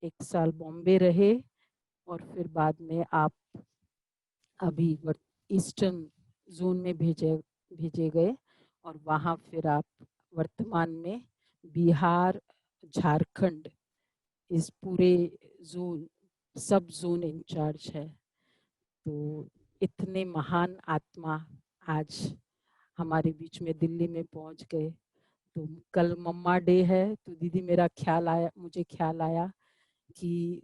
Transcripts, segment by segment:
1 साल बॉम्बे रहे और फिर बाद में आप अभी ईस्टर्न जोन में भेजे गए और वहाँ फिर आप वर्तमान में बिहार, झारखंड इस पूरे जोन सब जोन इंचार्ज है। तो इतने महान आत्मा आज हमारे बीच में दिल्ली में पहुंच गए। तो कल मम्मा डे है, तो दीदी मुझे ख्याल आया कि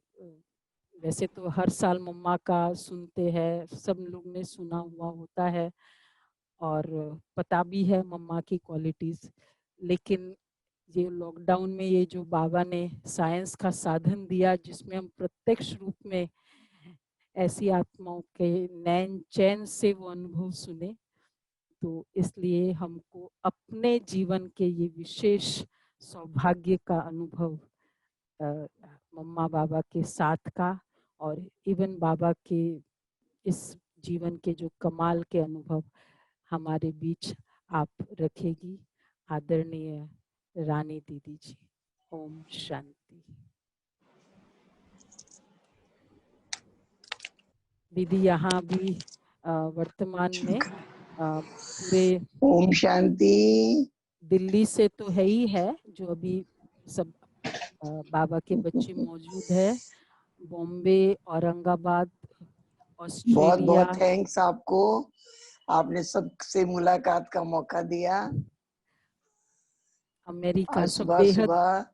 वैसे तो हर साल मम्मा का सुनते हैं, सब लोग ने सुना हुआ होता है और पता भी है मम्मा की क्वालिटीज, लेकिन ये लॉकडाउन में ये जो बाबा ने साइंस का साधन दिया जिसमें हम प्रत्यक्ष रूप में ऐसी आत्माओं के नैन चैन से वो अनुभव सुने, तो इसलिए हमको अपने जीवन के ये विशेष सौभाग्य का अनुभव मम्मा बाबा के साथ का और इवन बाबा के इस जीवन के जो कमाल के अनुभव हमारे बीच आप रखेगी आदरणीय रानी दीदी जी। ओम शांति। दीदी यहाँ भी वर्तमान में पूरे ओम शांति। दिल्ली से तो है ही है जो अभी सब बाबा के बच्चे मौजूद है, बॉम्बे, औरंगाबाद, बहुत ऑस्ट्रेलिया, बहुत थैंक्स आपको, आपने सबसे मुलाकात का मौका दिया। अमेरिका, आज सब सुबह बेहद सुबह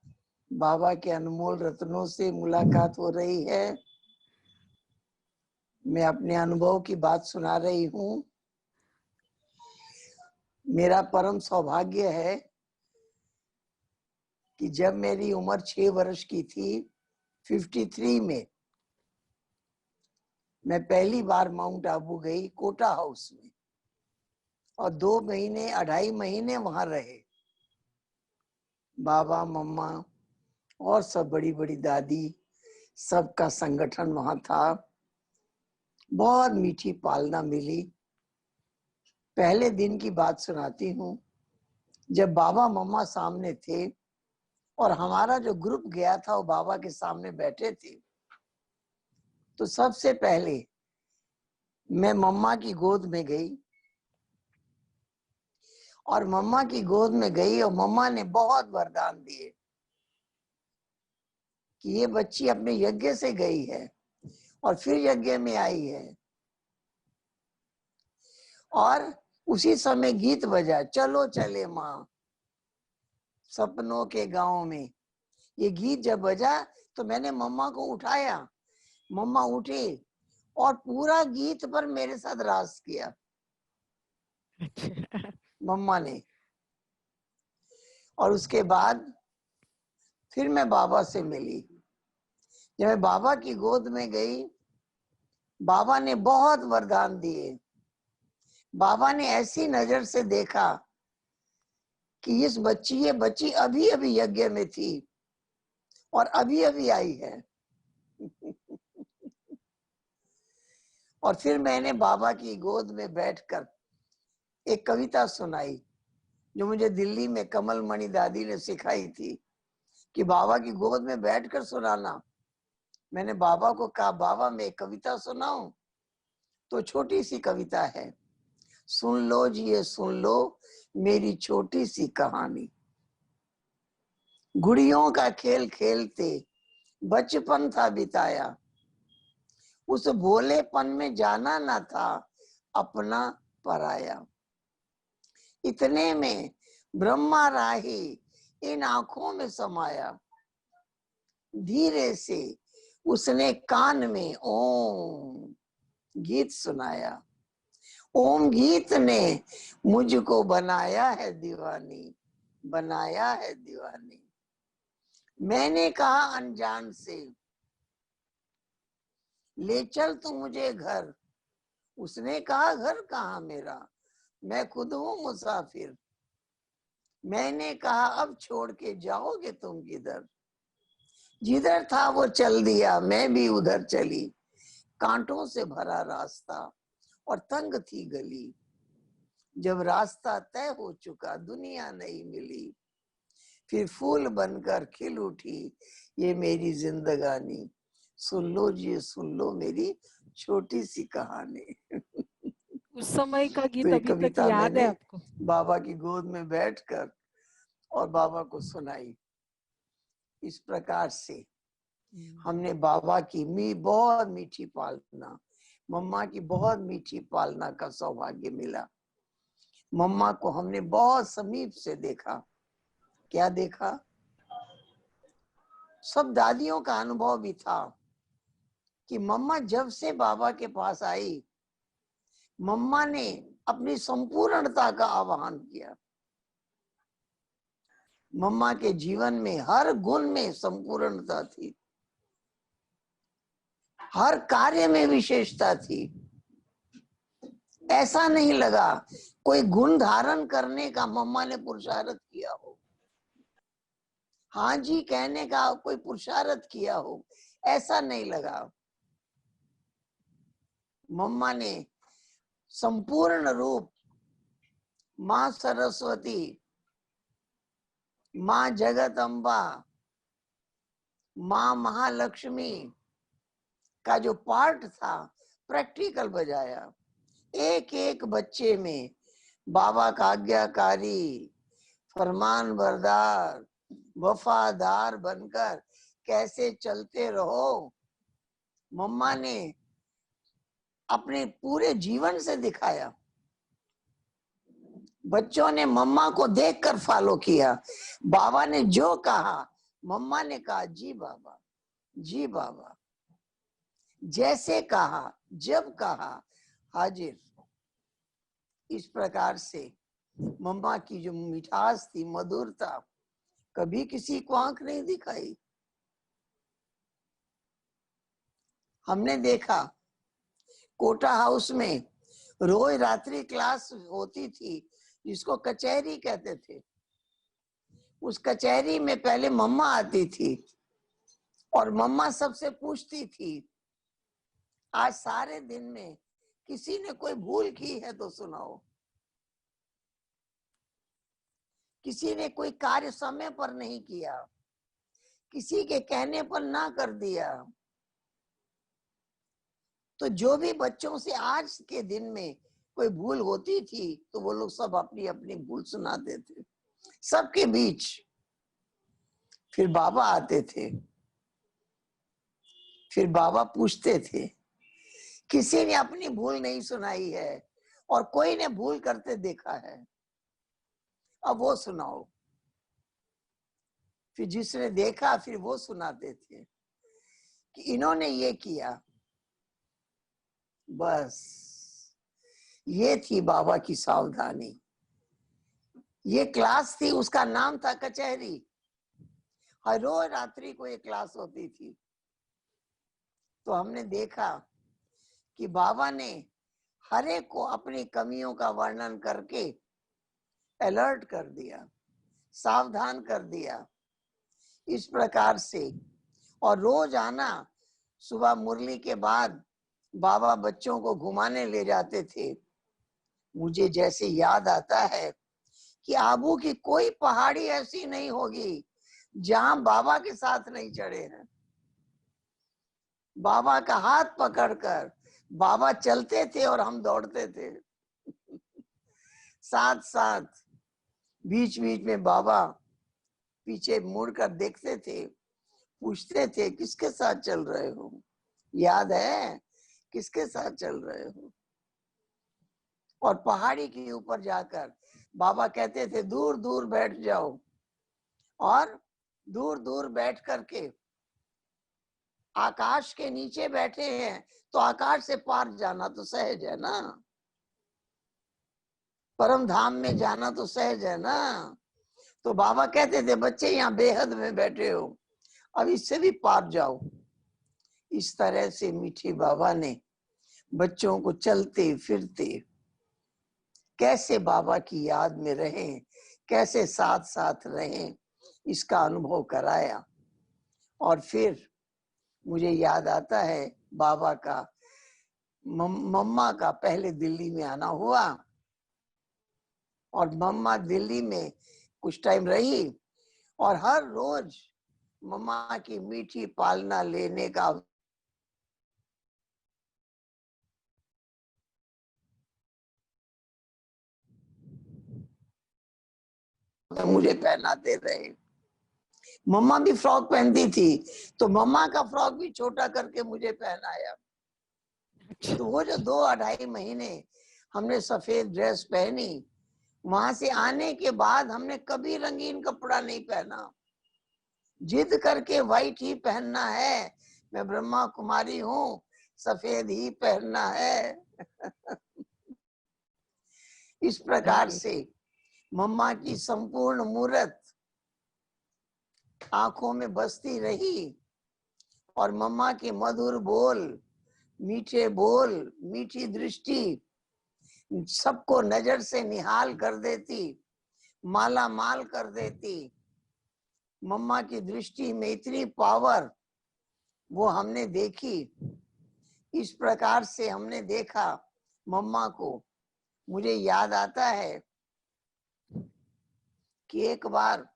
बाबा के अनमोल रत्नों से मुलाकात हो रही है। मैं अपने अनुभव की बात सुना रही हूँ। मेरा परम सौभाग्य है कि जब मेरी उम्र 6 वर्ष की थी, 53 में, मैं पहली बार माउंट आबू गई कोटा हाउस में और 2 महीने 2.5 महीने वहां रहे। बाबा, मम्मा और सब बड़ी बड़ी दादी, सबका संगठन वहां था। बहुत मीठी पालना मिली। पहले दिन की बात सुनाती हूँ। जब बाबा मम्मा सामने थे और हमारा जो ग्रुप गया था वो बाबा के सामने बैठे थे, तो सबसे पहले मैं मम्मा की गोद में गई और मम्मा की गोद में गई और मम्मा ने बहुत वरदान दिए कि ये बच्ची अपने यज्ञ से गई है और फिर यज्ञ में आई है। और उसी समय गीत बजा, चलो चले माँ सपनों के गांव में। ये गीत जब बजा तो मैंने मम्मा को उठाया, मम्मा उठी और पूरा गीत पर मेरे साथ रास किया मम्मा ने। और उसके बाद फिर मैं बाबा से मिली। जब मैं बाबा की गोद में गई, बाबा ने बहुत वरदान दिए। बाबा ने ऐसी नजर से देखा कि ये बच्ची अभी अभी यज्ञ में थी और अभी अभी आई है। और फिर मैंने बाबा की गोद में बैठकर एक कविता सुनाई जो मुझे दिल्ली में कमल मणि दादी ने सिखाई थी कि बाबा की गोद में बैठकर सुनाना। मैंने बाबा को कहा, बाबा मैं एक कविता सुनाऊं? तो छोटी सी कविता है, सुन लो जी ये सुन लो मेरी छोटी सी कहानी। गुड़ियों का खेल खेलते बचपन था बिताया, उस भोलेपन में जाना ना था अपना पराया। इतने में ब्रह्मा राही इन आंखों में समाया, धीरे से उसने कान में ओम गीत सुनाया। ओम गीत ने मुझको बनाया है दीवानी, बनाया है दीवानी। मैंने कहा अनजान से, ले चल तू मुझे घर। उसने कहा घर कहाँ मेरा, मैं खुद हूँ मुसाफिर। मैंने कहा अब छोड़ के जाओगे तुम किधर। जिधर था वो चल दिया, मैं भी उधर चली। कांटों से भरा रास्ता और तंग थी गली। जब रास्ता तय हो चुका दुनिया नहीं मिली। फिर फूल बनकर खिल उठी ये मेरी जिंदगानी, सुन लो जी सुन लो मेरी छोटी सी कहानी। उस समय का तो गीत ये अभी तक कविता याद है मैंने आपको? बाबा की गोद में बैठकर और बाबा को सुनाई। इस प्रकार से हमने बाबा की बहुत मीठी पालना, मम्मा की बहुत मीठी पालना का सौभाग्य मिला। मम्मा को हमने बहुत समीप से देखा। क्या देखा? सब दादियों का अनुभव भी था कि मम्मा जब से बाबा के पास आई, मम्मा ने अपनी संपूर्णता का आह्वान किया। मम्मा के जीवन में हर गुण में संपूर्णता थी, हर कार्य में विशेषता थी। ऐसा नहीं लगा कोई गुण धारण करने का मम्मा ने पुरुषार्थ किया हो, हाँ जी कहने का कोई पुरुषार्थ किया हो, ऐसा नहीं लगा। मम्मा ने संपूर्ण रूप माँ सरस्वती, माँ जगत अम्बा, माँ महालक्ष्मी का जो पार्ट था प्रैक्टिकल बजाया। एक एक बच्चे में बाबा का आज्ञाकारी, फरमान बरदार, वफादार बनकर कैसे चलते रहो, मम्मा ने अपने पूरे जीवन से दिखाया। बच्चों ने मम्मा को देखकर फॉलो किया। बाबा ने जो कहा मम्मा ने कहा जी बाबा, जी बाबा। जैसे कहा, जब कहा, हाजिर। इस प्रकार से मम्मा की जो मिठास थी, मधुरता, कभी किसी को आंख नहीं दिखाई। हमने देखा कोटा हाउस में रोज रात्रि क्लास होती थी जिसको कचहरी कहते थे। उस कचहरी में पहले मम्मा आती थी और मम्मा सबसे पूछती थी आज सारे दिन में किसी ने कोई भूल की है तो सुनाओ, किसी ने कोई कार्य समय पर नहीं किया, किसी के कहने पर ना कर दिया। तो जो भी बच्चों से आज के दिन में कोई भूल होती थी तो वो लोग सब अपनी अपनी भूल सुनाते थे सबके बीच। फिर बाबा आते थे, फिर बाबा पूछते थे किसी ने अपनी भूल नहीं सुनाई है और कोई ने भूल करते देखा है, अब वो सुनाओ। फिर जिसने देखा फिर वो सुनाते थे कि इन्होंने ये किया। बस ये थी बाबा की सावधानी। ये क्लास थी, उसका नाम था कचहरी। हर रोज रात्रि को ये क्लास होती थी। तो हमने देखा कि बाबा ने हर एक को अपनी कमियों का वर्णन करके अलर्ट कर दिया, सावधान कर दिया। इस प्रकार से और रोज आना, सुबह मुरली के बाद बाबा बच्चों को घुमाने ले जाते थे। मुझे जैसे याद आता है कि आबू की कोई पहाड़ी ऐसी नहीं होगी जहां बाबा के साथ नहीं चढ़े हैं। बाबा का हाथ पकड़कर बाबा चलते थे और हम दौड़ते थे साथ साथ। बीच बीच में बाबा पीछे मुड़कर देखते थे, पूछते थे किसके साथ चल रहे हो, याद है किसके साथ चल रहे हो। और पहाड़ी के ऊपर जाकर बाबा कहते थे दूर दूर बैठ जाओ, और दूर दूर बैठ करके आकाश के नीचे बैठे हैं तो आकाश से पार जाना तो सहज है ना, परम धाम में जाना तो सहज है ना। तो बाबा कहते थे बच्चे यहाँ बेहद में बैठे हो, अब इससे भी पार जाओ। इस तरह से मीठी बाबा ने बच्चों को चलते फिरते कैसे बाबा की याद में रहें, कैसे साथ साथ रहें, इसका अनुभव कराया। और फिर मुझे याद आता है बाबा का मम्मा का पहले दिल्ली में आना हुआ और मम्मा दिल्ली में कुछ टाइम रही और हर रोज मम्मा की मीठी पालना लेने का मुझे पहनाते रहे। मम्मा भी फ्रॉक पहनती थी तो मम्मा का फ्रॉक भी छोटा करके मुझे पहनाया। तो वो जो 2-2.5 महीने हमने सफेद ड्रेस पहनी, वहां से आने के बाद हमने कभी रंगीन कपड़ा नहीं पहना। जिद करके व्हाइट ही पहनना है, मैं ब्रह्मा कुमारी हूँ, सफेद ही पहनना है। इस प्रकार से मम्मा की संपूर्ण मूर्त आंखों में बसती रही और मम्मा के मधुर बोल, मीठे बोल, मीठी दृष्टि सबको नजर से निहाल कर देती, माला माल कर देती। मम्मा की दृष्टि में इतनी पावर वो हमने देखी। इस प्रकार से हमने देखा मम्मा को। मुझे याद आता है कि एक बार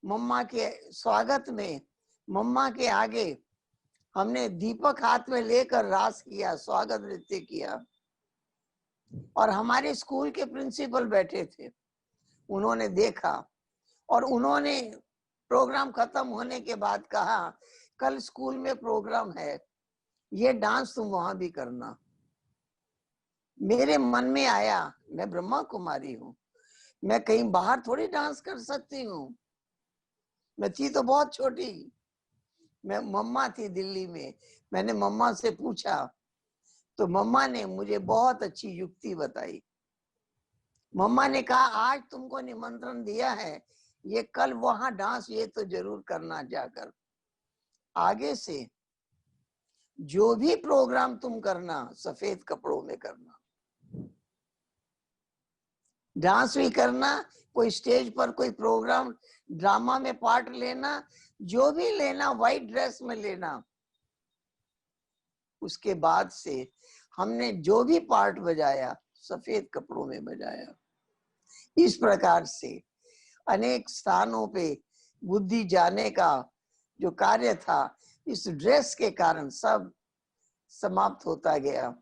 मम्मा के स्वागत में मम्मा के आगे हमने दीपक हाथ में लेकर रास किया, स्वागत नृत्य किया। और हमारे स्कूल के प्रिंसिपल बैठे थे, उन्होंने देखा और उन्होंने प्रोग्राम खत्म होने के बाद कहा, कल स्कूल में प्रोग्राम है, ये डांस तुम वहां भी करना। मेरे मन में आया, मैं ब्रह्मा कुमारी हूँ, मैं कहीं बाहर थोड़ी डांस कर सकती हूँ। मैं थी तो बहुत छोटी, मैं मम्मा थी दिल्ली में। मैंने मम्मा से पूछा तो मम्मा ने मुझे बहुत अच्छी युक्ति बताई। मम्मा ने कहा, आज तुमको निमंत्रण दिया है, ये कल वहां डांस ये तो जरूर करना जाकर। आगे से जो भी प्रोग्राम तुम करना सफेद कपड़ों में करना, डांस भी करना, कोई स्टेज पर कोई प्रोग्राम ड्रामा में पार्ट लेना, जो भी लेना व्हाइट ड्रेस में लेना। उसके बाद से हमने जो भी पार्ट बजाया सफेद कपड़ों में बजाया। इस प्रकार से अनेक स्थानों पे बुद्धि जाने का जो कार्य था इस ड्रेस के कारण सब समाप्त होता गया।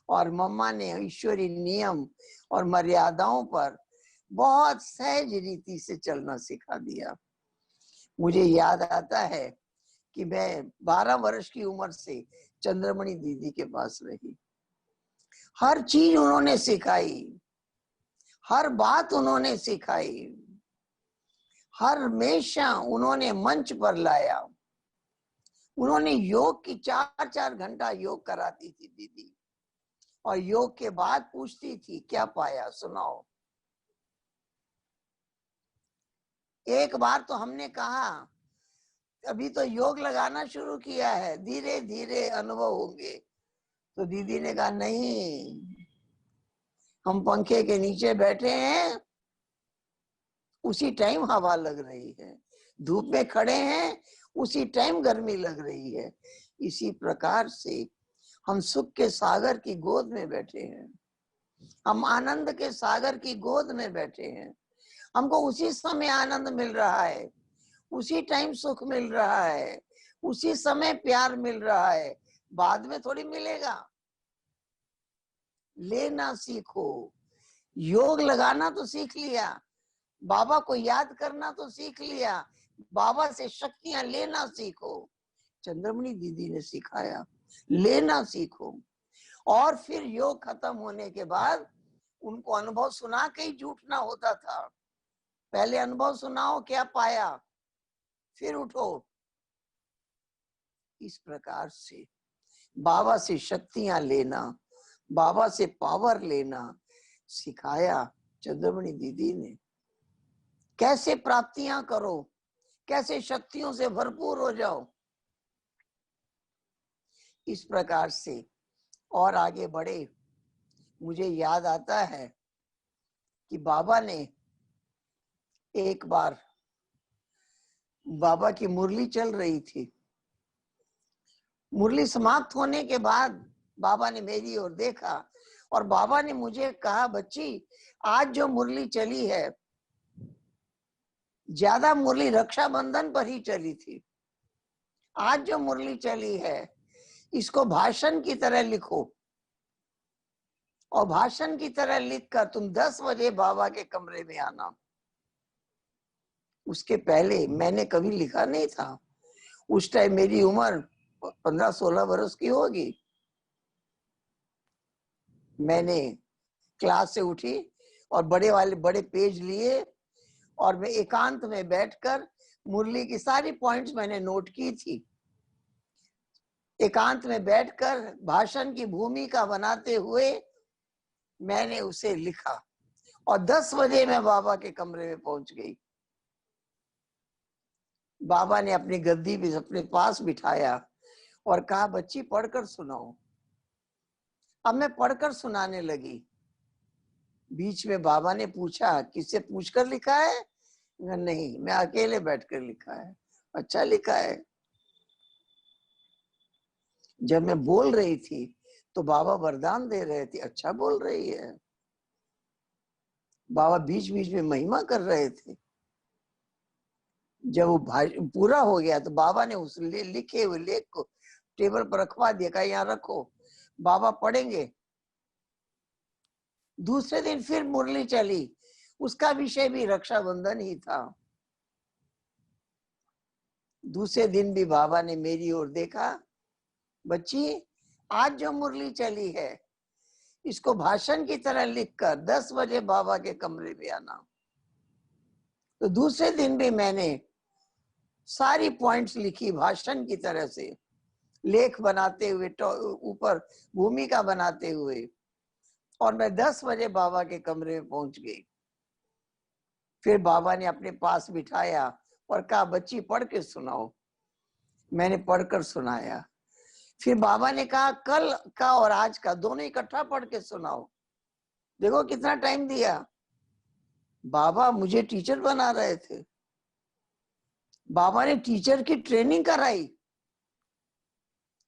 और मम्मा ने ईश्वरीय नियम और मर्यादाओं पर बहुत सहज रीति से चलना सिखा दिया। मुझे याद आता है कि मैं 12 वर्ष की उम्र से चंद्रमणि दीदी के पास रही। हर चीज उन्होंने सिखाई, हर बात उन्होंने सिखाई, हर हमेशा उन्होंने मंच पर लाया। उन्होंने योग की 4-4 घंटा योग कराती थी दीदी, और योग के बाद पूछती थी, क्या पाया सुनाओ। एक बार तो हमने कहा, अभी तो योग लगाना शुरू किया है, धीरे धीरे अनुभव होंगे। तो दीदी ने कहा, नहीं, हम पंखे के नीचे बैठे हैं, उसी टाइम हवा लग रही है, धूप में खड़े हैं, उसी टाइम गर्मी लग रही है। इसी प्रकार से हम सुख के सागर की गोद में बैठे हैं, हम आनंद के सागर की गोद में बैठे हैं। हमको उसी समय आनंद मिल रहा है, उसी टाइम सुख मिल रहा है, उसी समय प्यार मिल रहा है, बाद में थोड़ी मिलेगा। लेना सीखो, योग लगाना तो सीख लिया, बाबा को याद करना तो सीख लिया, बाबा से शक्तियां लेना सीखो। चंद्रमणि दीदी ने सिखाया, लेना सीखो। और फिर योग खत्म होने के बाद उनको अनुभव सुना के ही जूठना होता था। पहले अनुभव सुनाओ, क्या पाया, फिर उठो। इस प्रकार से बाबा से शक्तियां लेना, बाबा से पावर लेना सिखाया चंद्रमणि दीदी ने। कैसे प्राप्तियां करो, कैसे शक्तियों से भरपूर हो जाओ। इस प्रकार से और आगे बढ़े। मुझे याद आता है कि बाबा ने एक बार, बाबा की मुरली चल रही थी, मुरली समाप्त होने के बाद बाबा ने मेरी ओर देखा और बाबा ने मुझे कहा, बच्ची आज जो मुरली चली है ज्यादा मुरली रक्षाबंधन पर ही चली थी। आज जो मुरली चली है इसको भाषण की तरह लिखो, और भाषण की तरह लिखकर तुम 10 बजे बाबा के कमरे में आना। उसके पहले मैंने कभी लिखा नहीं था। उस टाइम मेरी उम्र 15-16 वर्ष की होगी। मैंने क्लास से उठी और बड़े पेज लिए और मैं एकांत में बैठकर मुरली की सारी पॉइंट्स मैंने नोट की थी। एकांत में बैठकर भाषण की भूमिका बनाते हुए मैंने उसे लिखा, और 10 बजे मैं बाबा के कमरे में पहुंच गई। बाबा ने अपनी गद्दी भी अपने पास बिठाया और कहा, बच्ची पढ़कर सुनाओ। अब मैं पढ़कर सुनाने लगी। बीच में बाबा ने पूछा, किससे पूछकर लिखा है? नहीं, मैं अकेले बैठकर लिखा है। अच्छा लिखा है। जब मैं बोल रही थी तो बाबा वरदान दे रहे थे, अच्छा बोल रही है। बाबा बीच बीच में महिमा कर रहे थे। जब वो पूरा हो गया तो बाबा ने उस लिखे हुए लेख को टेबल पर रखवा दिया, कहा यहाँ रखो, बाबा पढ़ेंगे। दूसरे दिन फिर मुरली चली, उसका विषय भी रक्षाबंधन ही था। दूसरे दिन भी बाबा ने मेरी ओर देखा, बच्ची आज जो मुरली चली है इसको भाषण की तरह लिखकर 10 बजे बाबा के कमरे में आना। तो दूसरे दिन भी मैंने सारी पॉइंट्स लिखी भाषण की तरह से, लेख बनाते हुए, ऊपर भूमिका बनाते हुए, और मैं 10 बजे बाबा के कमरे में पहुंच गई। फिर बाबा ने अपने पास बिठाया और कहा, बच्ची पढ़ के सुनाओ। मैंने पढ़कर सुनाया। फिर बाबा ने कहा, कल का और आज का दोनों इकट्ठा पढ़ के सुनाओ। देखो कितना टाइम दिया। बाबा मुझे टीचर बना रहे थे। बाबा ने टीचर की ट्रेनिंग कराई,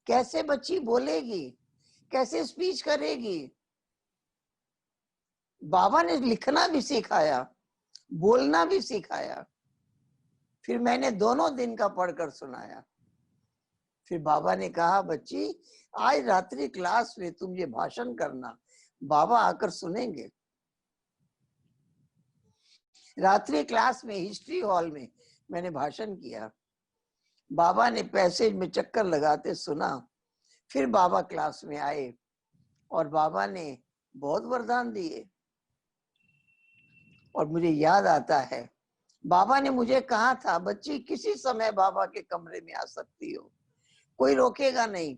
कैसे बच्ची बोलेगी, कैसे स्पीच करेगी। बाबा ने लिखना भी सिखाया, बोलना भी सिखाया। फिर मैंने दोनों दिन का पढ़कर सुनाया। फिर बाबा ने कहा, बच्ची आज रात्रि क्लास में तुम ये भाषण करना, बाबा आकर सुनेंगे। रात्रि क्लास में हिस्ट्री हॉल में मैंने भाषण किया। बाबा ने पैसेज में चक्कर लगाते सुना। फिर बाबा क्लास में आए और बाबा ने बहुत वरदान दिए। और मुझे याद आता है, बाबा ने मुझे कहा था, बच्ची किसी समय बाबा के कमरे में आ सकती हो, कोई रोकेगा नहीं।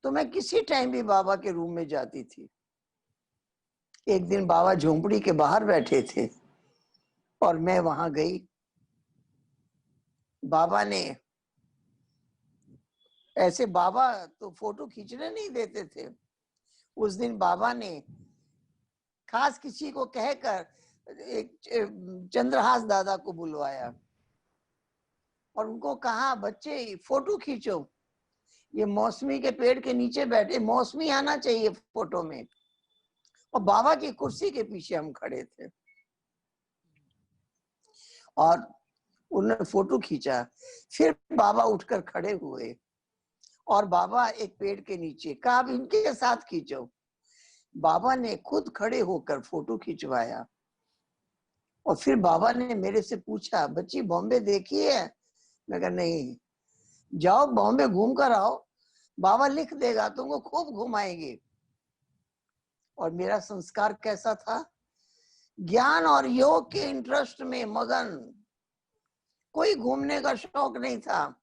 तो मैं किसी टाइम भी बाबा के रूम में जाती थी। एक दिन बाबा झोंपड़ी के बाहर बैठे थे और मैं वहां गई। बाबा ने ऐसे, बाबा तो फोटो खींचने नहीं देते थे। उस दिन बाबा ने खास किसी को कहकर एक चंद्रहास दादा को बुलवाया और उनको कहा, बच्चे फोटो खींचो। ये मौसमी के पेड़ के नीचे बैठे, मौसमी आना चाहिए फोटो में। और बाबा की कुर्सी के पीछे हम खड़े थे और उन्होंने फोटो खींचा। फिर बाबा उठकर खड़े हुए और बाबा एक पेड़ के नीचे, कहा अब इनके साथ खींचो। बाबा ने खुद खड़े होकर फोटो खिंचवाया। और फिर बाबा ने मेरे से पूछा, बच्ची बॉम्बे देखी है? मैं कहा नहीं। जाओ बॉम्बे घूम कर आओ, बाबा लिख देगा, तुमको खूब घुमाएंगे। और मेरा संस्कार कैसा था? ज्ञान और योग के इंटरेस्ट में मगन, कोई घूमने का शौक नहीं था।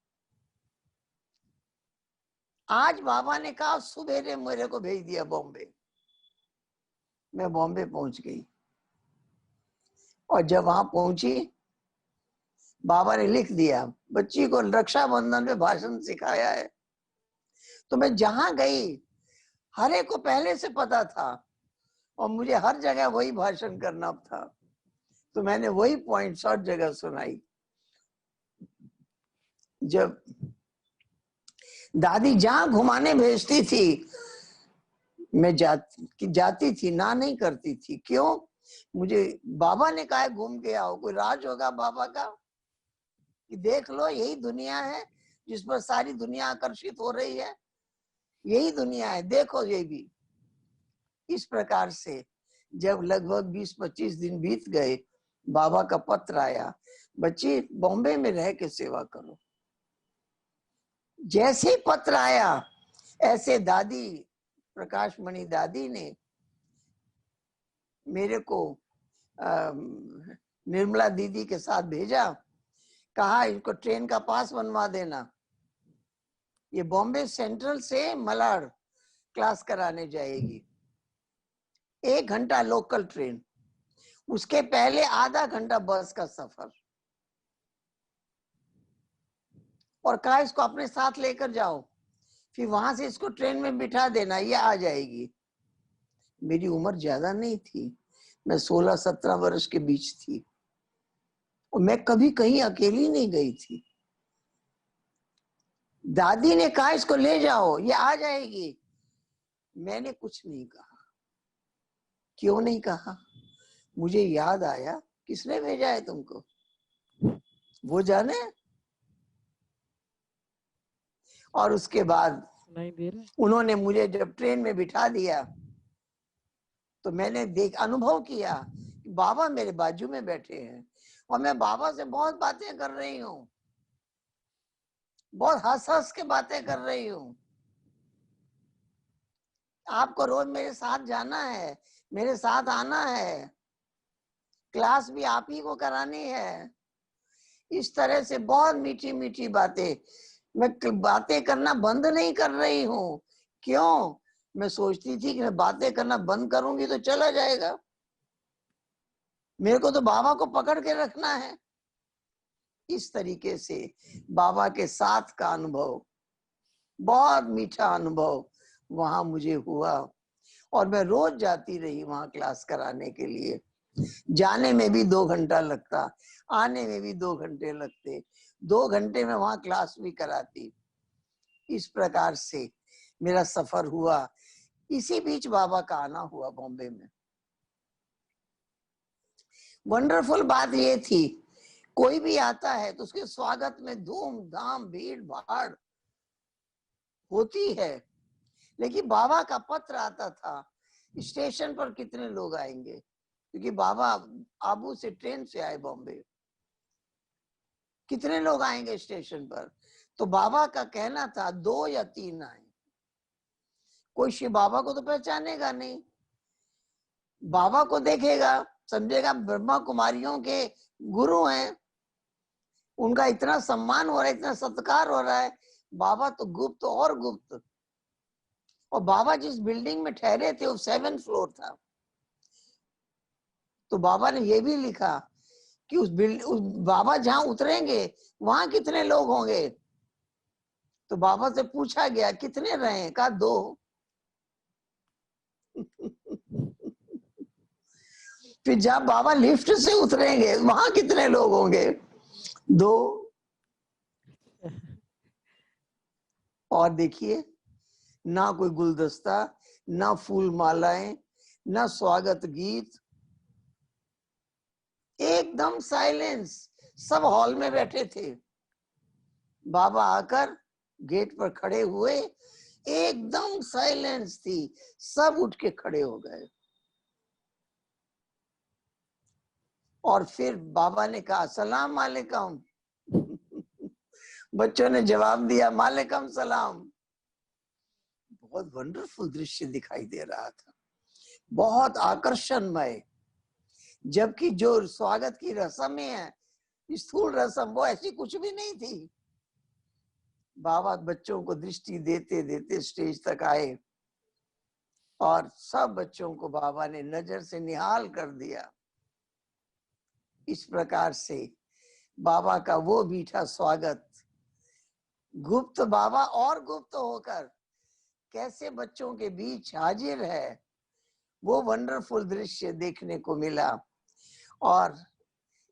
आज बाबा ने कहा सुबेरे मेरे को भेज दिया बॉम्बे। मैं बॉम्बे पहुंच गई और जब वहां पहुंची, बाबा ने लिख दिया, बच्ची को रक्षाबंधन में भाषण सिखाया है। तो मैं जहां गई हर एक को पहले से पता था और मुझे हर जगह वही भाषण करना था। तो मैंने वही पॉइंट्स हर जगह सुनाई। जब दादी जहां घुमाने भेजती थी मैं जाती थी, ना नहीं करती थी। क्यों? मुझे बाबा ने कहा घूम के आओ, कोई राज होगा बाबा का कि देख लो यही दुनिया है जिस पर सारी दुनिया आकर्षित हो रही है, यही दुनिया है, देखो ये भी। इस प्रकार से जब लगभग 20-25 दिन बीत गए, बाबा का पत्र आया, बच्ची बॉम्बे में रह के सेवा करो। जैसे ही पत्र आया, ऐसे दादी, प्रकाश मणि दादी ने मेरे को निर्मला दीदी के साथ भेजा, कहा इनको ट्रेन का पास बनवा देना, ये बॉम्बे सेंट्रल से मलाड क्लास कराने जाएगी। 1 घंटा लोकल ट्रेन, उसके पहले आधा घंटा बस का सफर, और कहा इसको अपने साथ लेकर जाओ, फिर वहां से इसको ट्रेन में बिठा देना, ये आ जाएगी। मेरी उम्र ज्यादा नहीं थी, मैं 16-17 वर्ष के बीच थी, और मैं कभी कहीं अकेली नहीं गई थी। दादी ने कहा इसको ले जाओ, ये आ जाएगी। मैंने कुछ नहीं कहा। क्यों नहीं कहा? मुझे याद आया, किसने भेजा है तुमको, वो जाने। और उसके बाद उन्होंने मुझे जब ट्रेन में बिठा दिया, तो मैंने अनुभव किया कि बाबा मेरे बाजू में बैठे हैं, और मैं बाबा से बहुत बातें कर रही हूँ, बहुत हंस हंस के बातें कर रही हूँ। आपको रोज मेरे साथ जाना है, मेरे साथ आना है, क्लास भी आप ही को करानी है। इस तरह से बहुत मीठी मीठी बातें, मैं बातें करना बंद नहीं कर रही हूँ। क्यों? मैं सोचती थी कि मैं बातें करना बंद करूंगी तो चला जाएगा, मेरे को तो बाबा को पकड़ के रखना है। इस तरीके से बाबा के साथ का अनुभव, बहुत मीठा अनुभव वहां मुझे हुआ, और मैं रोज जाती रही वहां क्लास कराने के लिए। जाने में भी 2 घंटा लगता, आने में भी 2 घंटे लगते, 2 घंटे में वहां क्लास भी कराती। इस प्रकार से मेरा सफर हुआ। इसी बीच बाबा का आना हुआ बॉम्बे में। वंडरफुल बात ये थी, कोई भी आता है तो उसके स्वागत में धूमधाम भीड़ भाड़ होती है, लेकिन बाबा का पत्र आता था, स्टेशन पर कितने लोग आएंगे, क्योंकि बाबा आबू से ट्रेन से आए बॉम्बे, कितने लोग आएंगे स्टेशन पर। तो बाबा का कहना था 2 या 3 आए। कोई शिव बाबा को तो पहचानेगा नहीं, बाबा को देखेगा समझेगा ब्रह्मा कुमारियों के गुरु हैं, उनका इतना सम्मान हो रहा है, इतना सत्कार हो रहा है। बाबा तो गुप्त और गुप्त, और बाबा जिस बिल्डिंग में ठहरे थे वो 7th फ्लोर था। तो बाबा ने ये भी लिखा कि उस बाबा जहां उतरेंगे वहां कितने लोग होंगे। तो बाबा से पूछा गया कितने रहे, कहा 2। फिर जब बाबा लिफ्ट से उतरेंगे वहां कितने लोग होंगे, 2। और देखिए, ना कोई गुलदस्ता, ना फूल मालाएं, ना स्वागत गीत, एकदम साइलेंस। सब हॉल में बैठे थे, बाबा आकर गेट पर खड़े हुए, एकदम साइलेंस थी, सब उठ के खड़े हो गए। और फिर बाबा ने कहा सलाम वालेकुम। बच्चों ने जवाब दिया मालेकुम सलाम। बहुत वंडरफुल दृश्य दिखाई दे रहा था, बहुत आकर्षणमय। जबकि जो स्वागत की रस्में है, स्थूल रस्म, वो ऐसी कुछ भी नहीं थी। बाबा बच्चों को दृष्टि देते देते स्टेज तक आए, और सब बच्चों को बाबा ने नजर से निहाल कर दिया। इस प्रकार से बाबा का वो मीठा स्वागत, गुप्त बाबा और गुप्त होकर कैसे बच्चों के बीच हाजिर है, वो वंडरफुल दृश्य देखने को मिला। और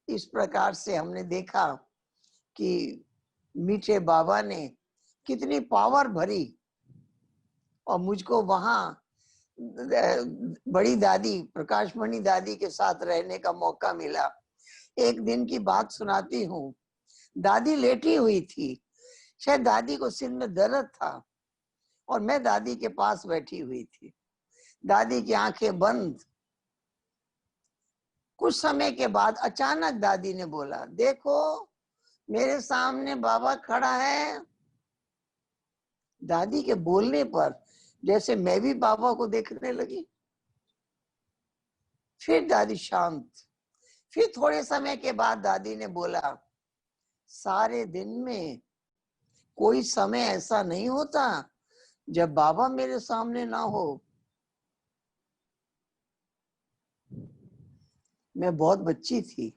इस प्रकार से हमने देखा कि मीठे बाबा ने कितनी पावर भरी, और मुझको वहां बड़ी दादी प्रकाशमणि दादी के साथ रहने का मौका मिला। एक दिन की बात सुनाती हूँ। दादी लेटी हुई थी, शायद दादी को सिर में दर्द था और मैं दादी के पास बैठी हुई थी। दादी की आंखें बंद। कुछ समय के बाद अचानक दादी ने बोला, देखो मेरे सामने बाबा खड़ा है। दादी के बोलने पर जैसे मैं भी बाबा को देखने लगी। फिर दादी शांत। फिर थोड़े समय के बाद दादी ने बोला, सारे दिन में कोई समय ऐसा नहीं होता जब बाबा मेरे सामने ना हो। मैं बहुत बच्ची थी।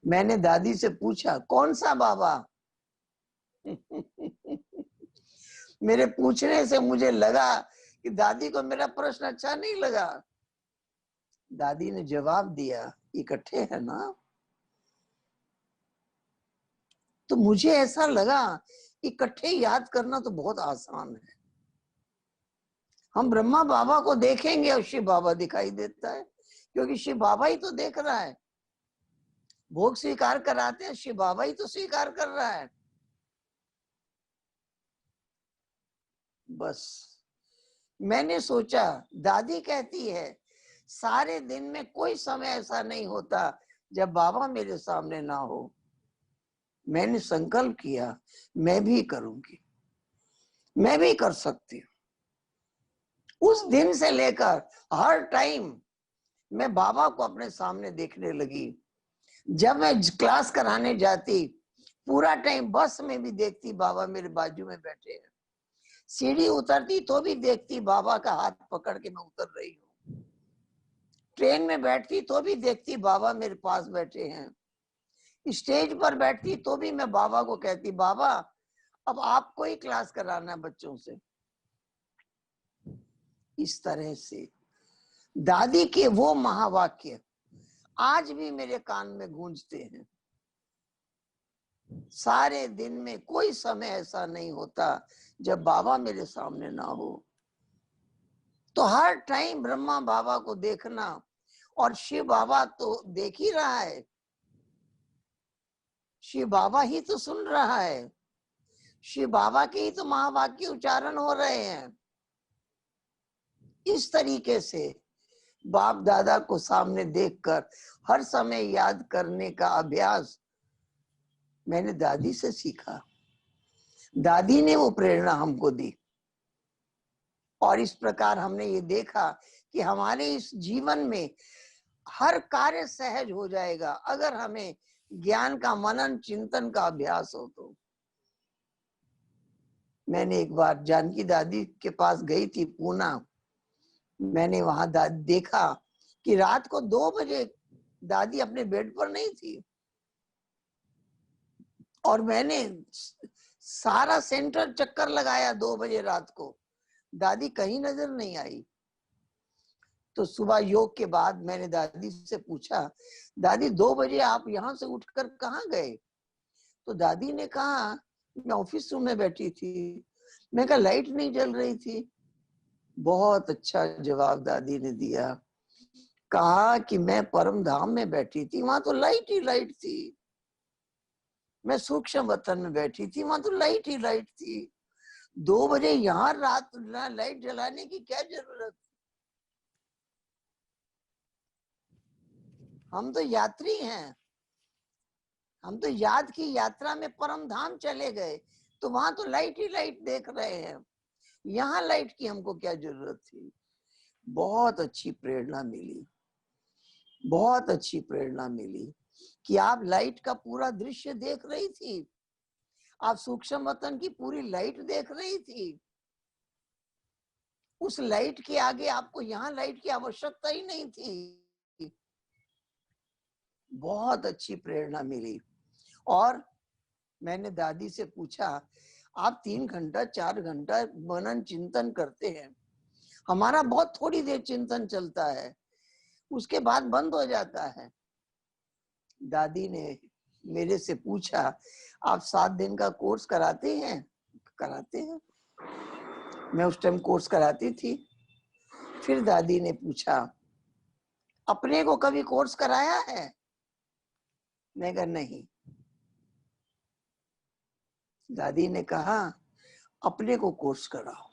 मैंने दादी से पूछा, कौन सा बाबा? मेरे पूछने से मुझे लगा कि दादी को मेरा प्रश्न अच्छा नहीं लगा। दादी ने जवाब दिया, इकट्ठे है ना। तो मुझे ऐसा लगा इकट्ठे याद करना तो बहुत आसान है। हम ब्रह्मा बाबा को देखेंगे और शिव बाबा दिखाई देता है, क्योंकि शिव बाबा ही तो देख रहा है। भोग स्वीकार कराते हैं, शिव बाबा ही तो स्वीकार कर रहा है। बस मैंने सोचा, दादी कहती है सारे दिन में कोई समय ऐसा नहीं होता जब बाबा मेरे सामने ना हो। मैंने संकल्प किया, मैं भी करूंगी, मैं भी कर सकती हूँ। उस दिन से लेकर हर टाइम मैं बाबा को अपने सामने देखने लगी। जब मैं क्लास कराने जाती, पूरा टाइम बस में भी देखती बाबा मेरे बाजू में बैठे हैं। सीढ़ी उतरती तो भी देखती बाबा का हाथ पकड़ के मैं उतर रही हूँ। ट्रेन में बैठती तो भी देखती बाबा मेरे पास बैठे हैं। स्टेज पर बैठती तो भी मैं बाबा को कहती, बाबा अब आपको ही क्लास कराना है बच्चों से। इस तरह से दादी के वो महावाक्य आज भी मेरे कान में गूंजते हैं। सारे दिन में कोई समय ऐसा नहीं होता जब बाबा मेरे सामने ना हो। तो हर टाइम ब्रह्मा बाबा को देखना, और शिव बाबा तो देख ही रहा है। शिव बाबा ही तो सुन रहा है। शिव बाबा के ही तो महावाक्य उच्चारण हो रहे हैं। इस तरीके से बाप दादा को सामने देखकर हर समय याद करने का अभ्यास मैंने दादी से सीखा। दादी ने वो प्रेरणा हमको दी, और इस प्रकार हमने ये देखा कि हमारे इस जीवन में हर कार्य सहज हो जाएगा अगर हमें ज्ञान का मनन चिंतन का अभ्यास हो तो। मैंने एक बार जानकी दादी के पास गई थी, पूना। मैंने वहां देखा कि रात को 2 बजे दादी अपने बेड पर नहीं थी, और मैंने सारा सेंटर चक्कर लगाया 2 बजे रात को, दादी कहीं नजर नहीं आई। तो सुबह योग के बाद मैंने दादी से पूछा, दादी 2 बजे आप यहाँ से उठकर कहाँ गए? तो दादी ने कहा, मैं ऑफिस रूम में बैठी थी। मैं कहा, लाइट नहीं जल रही थी? बहुत अच्छा जवाब दादी ने दिया। कहा कि मैं परम धाम में बैठी थी, वहां तो लाइट ही लाइट थी। मैं सूक्ष्म वतन में बैठी थी, वहां तो लाइट ही लाइट थी। 2 बजे यहाँ रात लाइट जलाने की क्या जरूरत? हम तो यात्री हैं। हम तो याद की यात्रा में परम धाम चले गए, तो वहां तो लाइट ही लाइट देख रहे हैं। यहाँ लाइट की हमको क्या जरूरत थी? बहुत अच्छी प्रेरणा मिली, बहुत अच्छी प्रेरणा मिली कि आप लाइट का पूरा दृश्य देख रही थी। आप सूक्ष्म वतन की पूरी लाइट देख रही थी। उस लाइट के आगे आपको यहाँ लाइट की आवश्यकता ही नहीं थी। बहुत अच्छी प्रेरणा मिली। और मैंने दादी से पूछा, आप 3 घंटा 4 घंटा मनन चिंतन करते हैं, हमारा बहुत थोड़ी देर चिंतन चलता है, उसके बाद बंद हो जाता है। दादी ने मेरे से पूछा, आप 7 दिन का कोर्स कराते हैं? कराते हैं। मैं उस टाइम कोर्स कराती थी। फिर दादी ने पूछा, अपने को कभी कोर्स कराया है? मैं कहा नहीं। दादी ने कहा, अपने को कोर्स कराओ।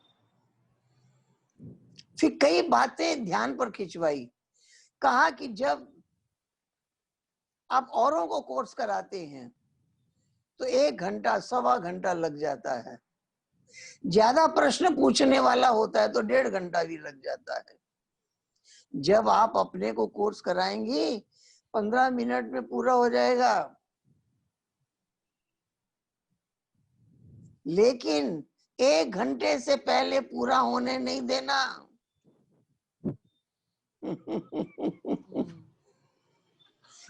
फिर कई बातें ध्यान पर खिंचवाई। कहा कि जब आप औरों को कोर्स कराते हैं तो 1 घंटा 1.25 घंटा लग जाता है। ज्यादा प्रश्न पूछने वाला होता है तो 1.5 घंटा भी लग जाता है। जब आप अपने को कोर्स कराएंगी 15 मिनट में पूरा हो जाएगा। लेकिन 1 घंटे से पहले पूरा होने नहीं देना।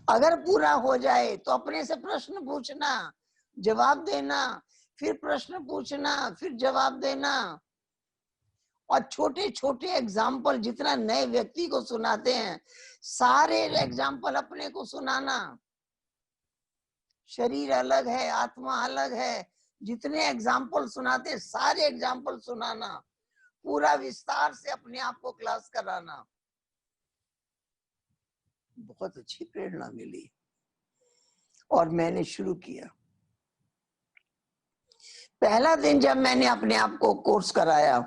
अगर पूरा हो जाए तो अपने से प्रश्न पूछना, जवाब देना, फिर प्रश्न पूछना, फिर जवाब देना। और छोटे छोटे एग्जाम्पल जितना नए व्यक्ति को सुनाते हैं, सारे एग्जाम्पल अपने को सुनाना। शरीर अलग है, आत्मा अलग है, जितने एग्जाम्पल सुनाते सारे एग्जाम्पल सुनाना, पूरा विस्तार से अपने आप को क्लास कराना। बहुत अच्छी प्रेरणा मिली और मैंने शुरू किया। पहला दिन जब मैंने अपने आप को कोर्स कराया,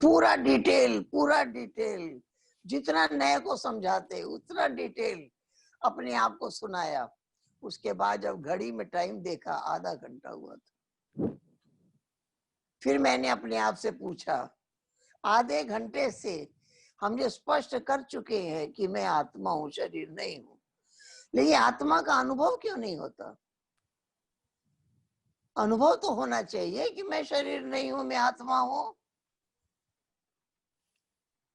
पूरा डिटेल जितना नए को समझाते उतना डिटेल अपने आप को सुनाया। उसके बाद जब घड़ी में टाइम देखा, आधा घंटा हुआ था। फिर मैंने अपने आप से पूछा, आधे घंटे से हम ये स्पष्ट कर चुके हैं कि मैं आत्मा हूं, शरीर नहीं हूं, लेकिन आत्मा का अनुभव क्यों नहीं होता? अनुभव तो होना चाहिए कि मैं शरीर नहीं हूं, मैं आत्मा हूं।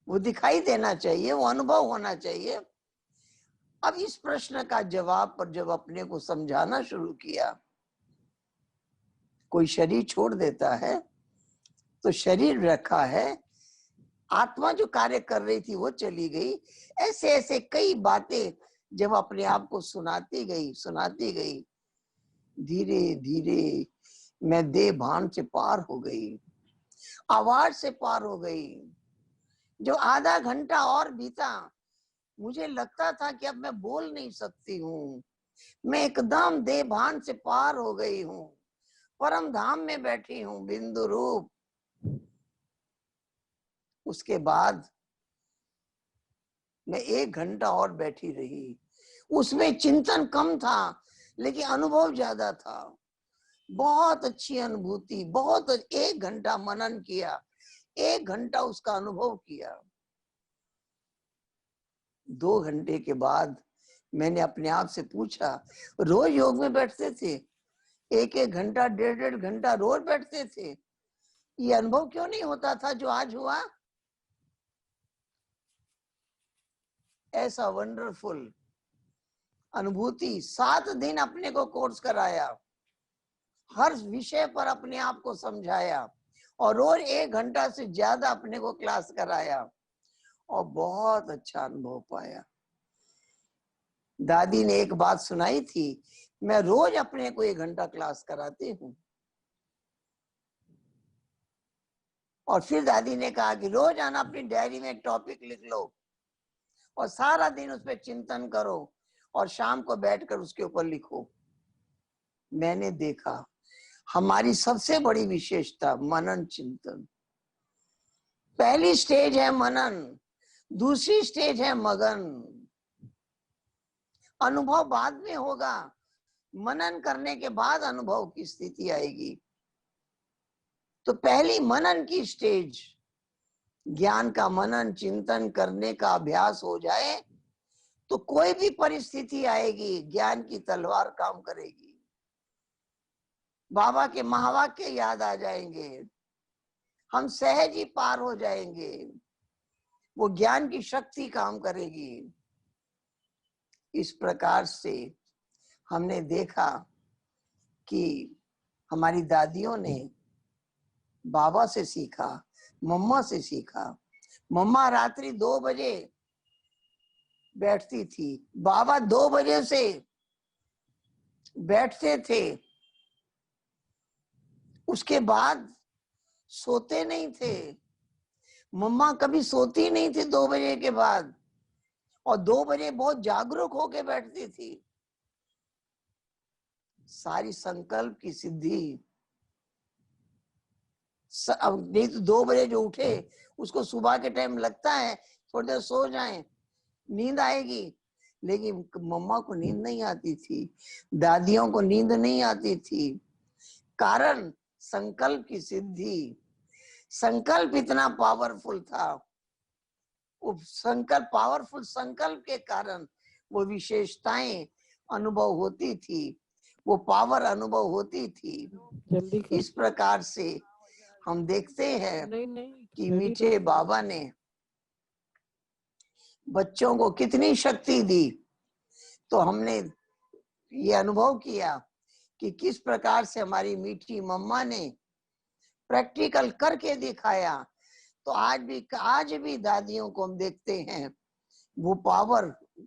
वो दिखाई देना चाहिए, वो अनुभव होना चाहिए। अब इस प्रश्न का जवाब पर जब अपने को समझाना शुरू किया, कोई शरीर छोड़ देता है तो शरीर रखा है, आत्मा जो कार्य कर रही थी वो चली गई। ऐसे ऐसे कई बातें जब अपने आप को सुनाती गई, धीरे धीरे मैं देह भान से पार हो गई, आवाज से पार हो गई। जो आधा घंटा और बीता, मुझे लगता था कि अब मैं बोल नहीं सकती हूँ। मैं एकदम देह भान से पार हो गई हूँ, परम धाम में बैठी हूँ, बिंदु रूप। उसके बाद मैं 1 घंटा और बैठी रही। उसमें चिंतन कम था लेकिन अनुभव ज्यादा था। बहुत अच्छी अनुभूति, बहुत 1 घंटा मनन किया, 1 घंटा उसका अनुभव किया। 2 घंटे के बाद मैंने अपने आप से पूछा, रोज योग में बैठते थे, 1-1 घंटा 1.5 घंटा रोज बैठते थे, ये अनुभव क्यों नहीं होता था जो आज हुआ? ऐसा वंडरफुल अनुभूति। 7 दिन अपने को कोर्स कराया, हर विषय पर अपने आप को समझाया और रोज 1 घंटा से ज्यादा अपने को क्लास कराया और बहुत अच्छा अनुभव पाया। दादी ने एक बात सुनाई थी, मैं रोज अपने को 1 घंटा क्लास कराती हूँ। और फिर दादी ने कहा कि रोज आना, अपनी डायरी में एक टॉपिक लिख लो और सारा दिन उस पर चिंतन करो और शाम को बैठकर उसके ऊपर लिखो। मैंने देखा हमारी सबसे बड़ी विशेषता मनन चिंतन। पहली स्टेज है मनन, दूसरी स्टेज है मगन। अनुभव बाद में होगा, मनन करने के बाद अनुभव की स्थिति आएगी। तो पहली मनन की स्टेज, ज्ञान का मनन चिंतन करने का अभ्यास हो जाए तो कोई भी परिस्थिति आएगी, ज्ञान की तलवार काम करेगी। बाबा के महावाक्य याद आ जाएंगे, हम सहज ही पार हो जाएंगे, वो ज्ञान की शक्ति काम करेगी। इस प्रकार से हमने देखा कि हमारी दादियों ने बाबा से सीखा, मम्मा से सीखा। मम्मा रात्रि 2 बजे बैठती थी, बाबा 2 बजे से बैठते थे, उसके बाद सोते नहीं थे। मम्मा कभी सोती नहीं थी 2 बजे के बाद, और 2 बजे बहुत जागरूक होके बैठती थी। सारी संकल्प की सिद्धि। अब नहीं तो 2 बजे जो उठे उसको सुबह के टाइम लगता है थोड़ी देर सो जाएं, नींद आएगी, लेकिन मम्मा को नींद नहीं आती थी, दादियों को नींद नहीं आती थी। कारण संकल्प की सिद्धि। संकल्प इतना पावरफुल था, वो संकल्प, पावरफुल संकल्प के कारण वो विशेषताएं अनुभव होती थी, वो पावर अनुभव होती थी। जल्दी कर। इस प्रकार से हम देखते हैं नहीं कि ready मीठे रहो। बाबा ने बच्चों को कितनी शक्ति दी। तो हमने ये अनुभव किया कि किस प्रकार से हमारी मीठी मम्मा ने प्रैक्टिकल करके दिखाया। तो आज भी दादियों को हम देखते हैं, वो पावर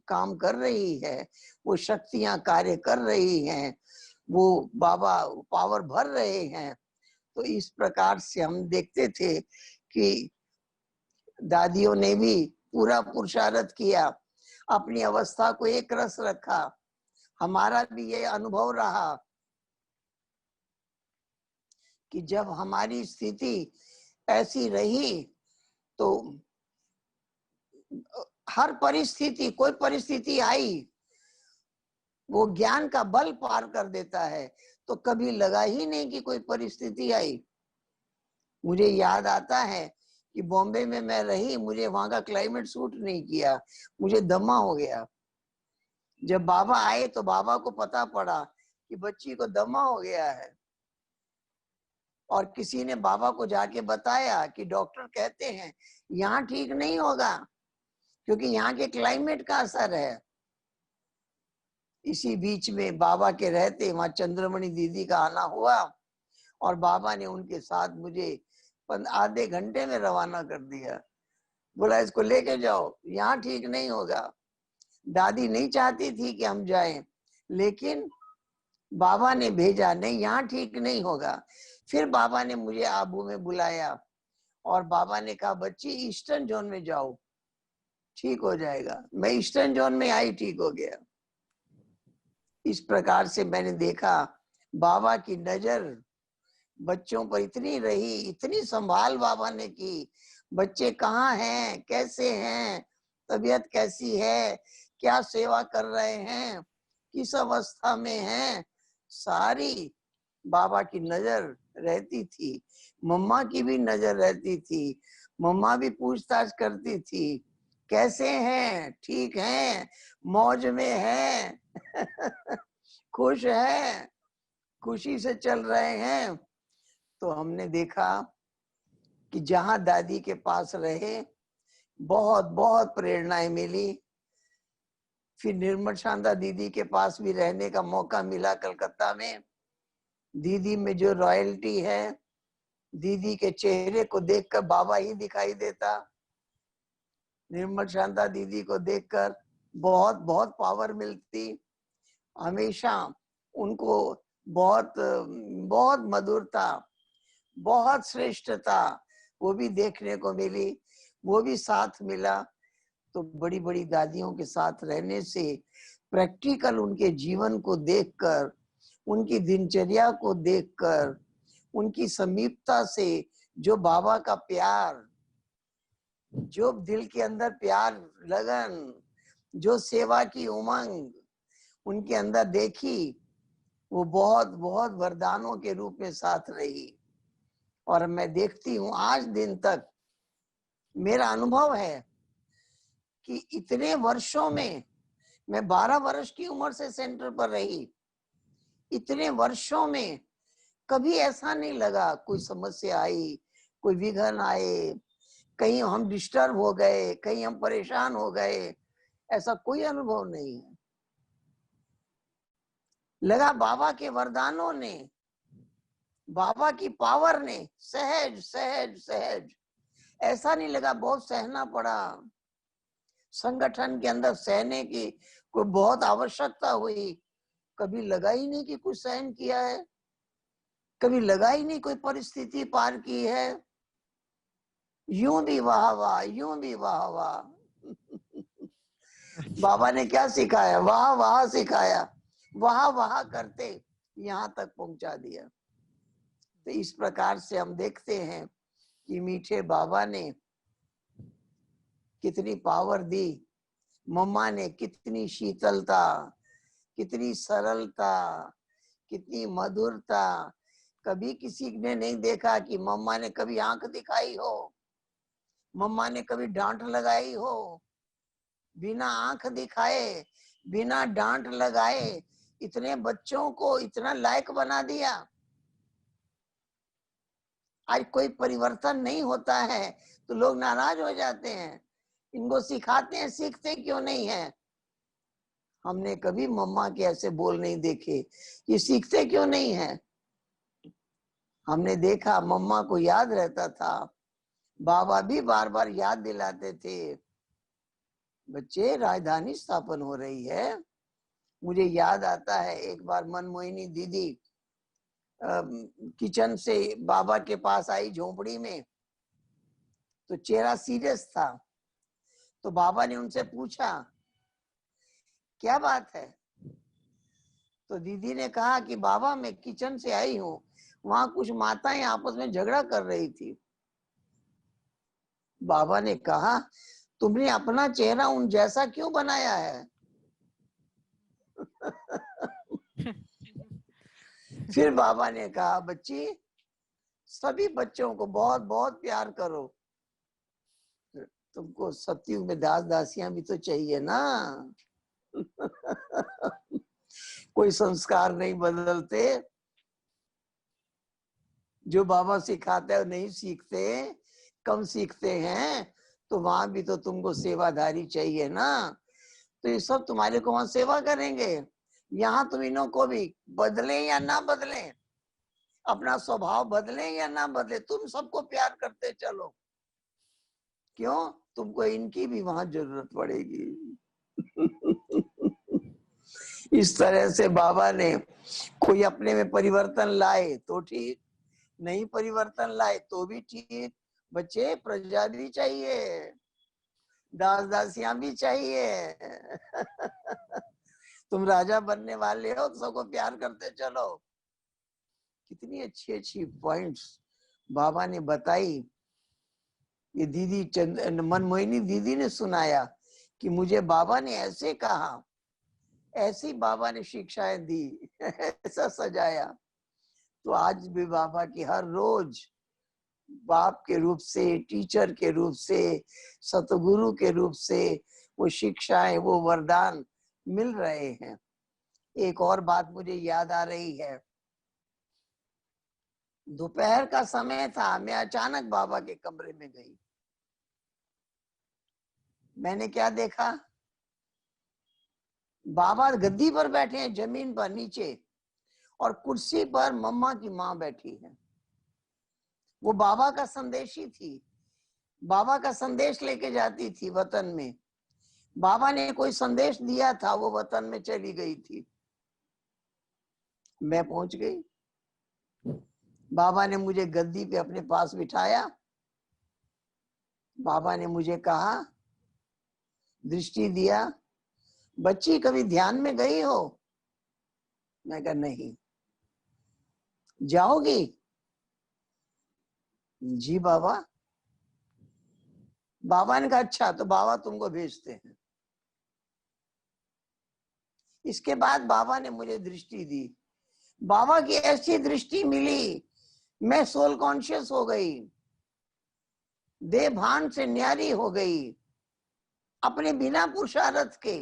काम कर रही है, वो शक्तियां कार्य कर रही हैं, वो बाबा पावर भर रहे हैं। तो इस प्रकार से हम देखते थे कि दादियों ने भी पूरा पुरुषार्थ किया, अपनी अवस्था को एक रस रखा। हमारा भी ये अनुभव रहा कि जब हमारी स्थिति ऐसी रही तो हर परिस्थिति, कोई परिस्थिति आई, वो ज्ञान का बल पार कर देता है। तो कभी लगा ही नहीं कि कोई परिस्थिति आई। मुझे याद आता है कि बॉम्बे में मैं रही, मुझे वहां का क्लाइमेट सूट नहीं किया, मुझे दमा हो गया। जब बाबा आए तो बाबा को पता पड़ा कि बच्ची को दमा हो गया है, और किसी ने बाबा को जाके बताया कि डॉक्टर कहते हैं यहाँ ठीक नहीं होगा, क्योंकि यहाँ के क्लाइमेट का असर है। इसी बीच में बाबा के रहते वहां चंद्रमणि दीदी का आना हुआ, और बाबा ने उनके साथ मुझे आधे घंटे में रवाना कर दिया। बोला इसको लेके जाओ, यहाँ ठीक नहीं होगा। दादी नहीं चाहती थी कि हम जाएं, लेकिन बाबा ने भेजा, नहीं यहाँ ठीक नहीं होगा। फिर बाबा ने मुझे आबू में बुलाया, और बाबा ने कहा बच्ची ईस्टर्न जोन में जाओ, ठीक हो जाएगा। मैं ईस्टर्न जोन में आई, ठीक हो गया। इस प्रकार से मैंने देखा बाबा की नजर बच्चों पर इतनी रही, इतनी संभाल बाबा ने की। बच्चे कहाँ हैं, कैसे हैं, तबीयत कैसी है, क्या सेवा कर रहे हैं, किस अवस्था में हैं, सारी बाबा की नजर रहती थी। मम्मा की भी नजर रहती थी, मम्मा भी पूछताछ करती थी, कैसे हैं, ठीक हैं, मौज में हैं खुश हैं, खुशी से चल रहे हैं। तो हमने देखा कि जहां दादी के पास रहे, बहुत बहुत प्रेरणाएं मिली। फिर निर्मल शांता दीदी के पास भी रहने का मौका मिला कलकत्ता में। दीदी में जो रॉयल्टी है, दीदी के चेहरे को देखकर बाबा ही दिखाई देता। निर्मल शांता दीदी को देखकर बहुत बहुत पावर मिलती। हमेशा उनको बहुत बहुत मधुरता, बहुत श्रेष्ठता वो भी देखने को मिली, वो भी साथ मिला। तो बड़ी बड़ी दादियों के साथ रहने से, प्रैक्टिकल उनके जीवन को देखकर, उनकी दिनचर्या को देखकर, उनकी समीपता से जो बाबा का प्यार, जो दिल के अंदर प्यार, लगन, जो सेवा की उमंग उनके अंदर देखी, वो बहुत बहुत वरदानों के रूप में साथ रही। और मैं देखती हूँ आज दिन तक, मेरा अनुभव है कि इतने वर्षों में, मैं 12 वर्ष की उम्र से सेंटर पर रही, इतने वर्षों में कभी ऐसा नहीं लगा कोई समस्या आई, कोई विघ्न आए, कहीं हम डिस्टर्ब हो गए, कहीं हम परेशान हो गए, ऐसा कोई अनुभव नहीं है। लगा बाबा के वरदानों ने, बाबा की पावर ने सहज सहज सहज, ऐसा नहीं लगा बहुत सहना पड़ा, संगठन के अंदर सहने की कोई बहुत आवश्यकता हुई। कभी लगा ही नहीं कि कुछ सहन किया है, कभी लगा ही नहीं कोई परिस्थिति पार की है। यूं भी वाह वाह, यूं भी वाह वाह। अच्छा। बाबा ने क्या सिखाया? वाह वाह सिखाया, वाह वाह करते यहाँ तक पहुंचा दिया। तो इस प्रकार से हम देखते हैं कि मीठे बाबा ने कितनी पावर दी, मम्मा ने कितनी शीतलता, कितनी सरलता, कितनी मधुरता। कभी किसी ने नहीं देखा कि मम्मा ने कभी आंख दिखाई हो, मम्मा ने कभी डांट लगाई हो। बिना आंख दिखाए, बिना डांट लगाए इतने बच्चों को इतना लायक बना दिया। आज कोई परिवर्तन नहीं होता है तो लोग नाराज हो जाते हैं। इनको सिखाते हैं, सीखते क्यों नहीं है? हमने कभी मम्मा के ऐसे बोल नहीं देखे, ये सीखते क्यों नहीं है? हमने देखा मम्मा को याद रहता था, बाबा भी बार बार याद दिलाते थे, बच्चे राजधानी स्थापन हो रही है। मुझे याद आता है एक बार मनमोहिनी दीदी किचन से बाबा के पास आई झोपड़ी में, तो चेहरा सीरियस था। तो बाबा ने उनसे पूछा क्या बात है? तो दीदी ने कहा कि बाबा मैं किचन से आई हूँ, वहां कुछ माताएं आपस में झगड़ा कर रही थी। बाबा ने कहा तुमने अपना चेहरा उन जैसा क्यों बनाया है? फिर बाबा ने कहा बच्ची सभी बच्चों को बहुत बहुत प्यार करो। तुमको सतयुग में दास दासियां भी तो चाहिए ना। कोई संस्कार नहीं बदलते, जो बाबा सिखाता है नहीं सीखते, कम सीखते हैं। तो वहां भी तो तुमको सेवाधारी चाहिए ना। तो ये सब तुम्हारे को वहां सेवा करेंगे। यहाँ तुम इन्हों को भी बदले या ना बदले, अपना स्वभाव बदले या ना बदले, तुम सबको प्यार करते चलो। क्यों? तुमको इनकी भी वहां जरूरत पड़ेगी। इस तरह से बाबा ने कोई अपने में परिवर्तन लाए तो ठीक, नहीं परिवर्तन लाए तो भी ठीक। बच्चे प्रजा भी चाहिए, दास दासियां भी चाहिए। तुम राजा बनने वाले हो तो सबको प्यार करते चलो। कितनी अच्छी अच्छी पॉइंट्स बाबा ने बताई। ये दीदी मनमोहिनी दीदी ने सुनाया कि मुझे बाबा ने ऐसे कहा, ऐसी बाबा ने शिक्षाएं दी, ऐसा सजाया। तो आज भी बाबा की हर रोज बाप के रूप से, टीचर के रूप से, सतगुरु के रूप से वो शिक्षाएं, वो वरदान मिल रहे हैं। एक और बात मुझे याद आ रही है। दोपहर का समय था, मैं अचानक बाबा के कमरे में गई। मैंने क्या देखा? बाबा गद्दी पर बैठे हैं, जमीन पर नीचे, और कुर्सी पर मम्मा की माँ बैठी है। वो बाबा का संदेशी थी, बाबा का संदेश लेके जाती थी वतन में। बाबा ने कोई संदेश दिया था, वो वतन में चली गई थी। मैं पहुंच गई। बाबा ने मुझे गद्दी पे अपने पास बिठाया। बाबा ने मुझे कहा, दृष्टि दिया, बच्ची कभी ध्यान में गई हो? मैं कहा नहीं। जाओगी? जी बाबा। बाबा ने कहा अच्छा, तो बाबा तुमको भेजते हैं। इसके बाद बाबा ने मुझे दृष्टि दी। बाबा की ऐसी दृष्टि मिली, मैं सोल कॉन्शियस हो गई, देह भान से न्यारी हो गई, अपने बिना पुरुषार्थ के।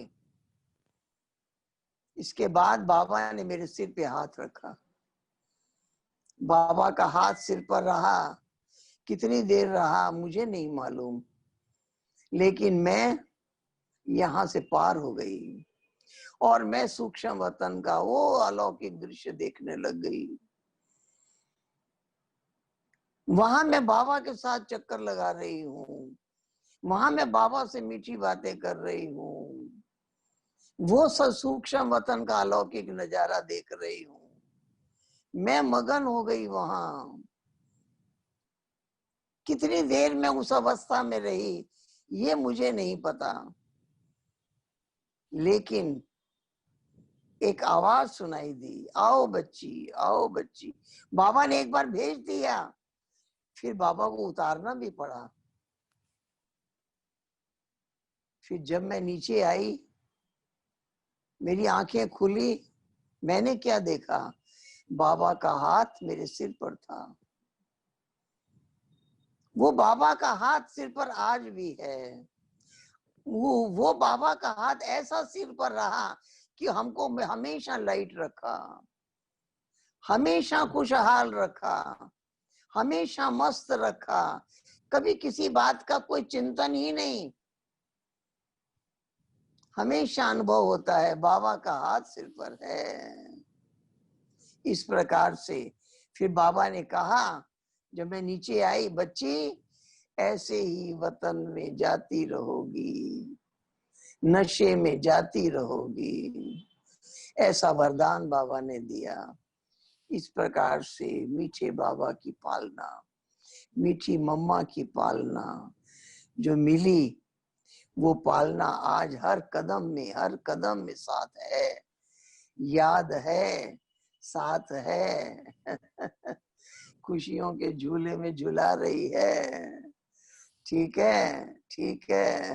इसके बाद बाबा ने मेरे सिर पे हाथ रखा। बाबा का हाथ सिर पर रहा, कितनी देर रहा मुझे नहीं मालूम, लेकिन मैं यहां से पार हो गई और मैं सूक्ष्म वतन का वो अलौकिक दृश्य देखने लग गई। वहां मैं बाबा के साथ चक्कर लगा रही हूँ, वहां मैं बाबा से मीठी बातें कर रही हूँ, वो सूक्ष्म वतन का अलौकिक नजारा देख रही हूँ। मैं मगन हो गई वहां। कितनी देर में उस अवस्था में रही ये मुझे नहीं पता, लेकिन एक आवाज सुनाई दी, आओ बच्ची, आओ बच्ची। बाबा ने एक बार भेज दिया, फिर बाबा को उतारना भी पड़ा। फिर जब मैं नीचे आई, मेरी आंखें खुली, मैंने क्या देखा? बाबा का हाथ मेरे सिर पर था। वो बाबा का हाथ सिर पर आज भी है। वो बाबा का हाथ ऐसा सिर पर रहा कि हमको हमेशा लाइट रखा, हमेशा खुशहाल रखा, हमेशा मस्त रखा, कभी किसी बात का कोई चिंतन ही नहीं। हमेशा अनुभव होता है बाबा का हाथ सिर पर है। इस प्रकार से फिर बाबा ने कहा, जब मैं नीचे आई, बच्ची ऐसे ही वतन में जाती रहोगी, नशे में जाती रहोगी, ऐसा वरदान बाबा ने दिया। इस प्रकार से मीठे बाबा की पालना, मीठी मम्मा की पालना जो मिली, वो पालना आज हर कदम में साथ है, याद है, साथ है। खुशियों के झूले में झुला रही है। ठीक है, ठीक है।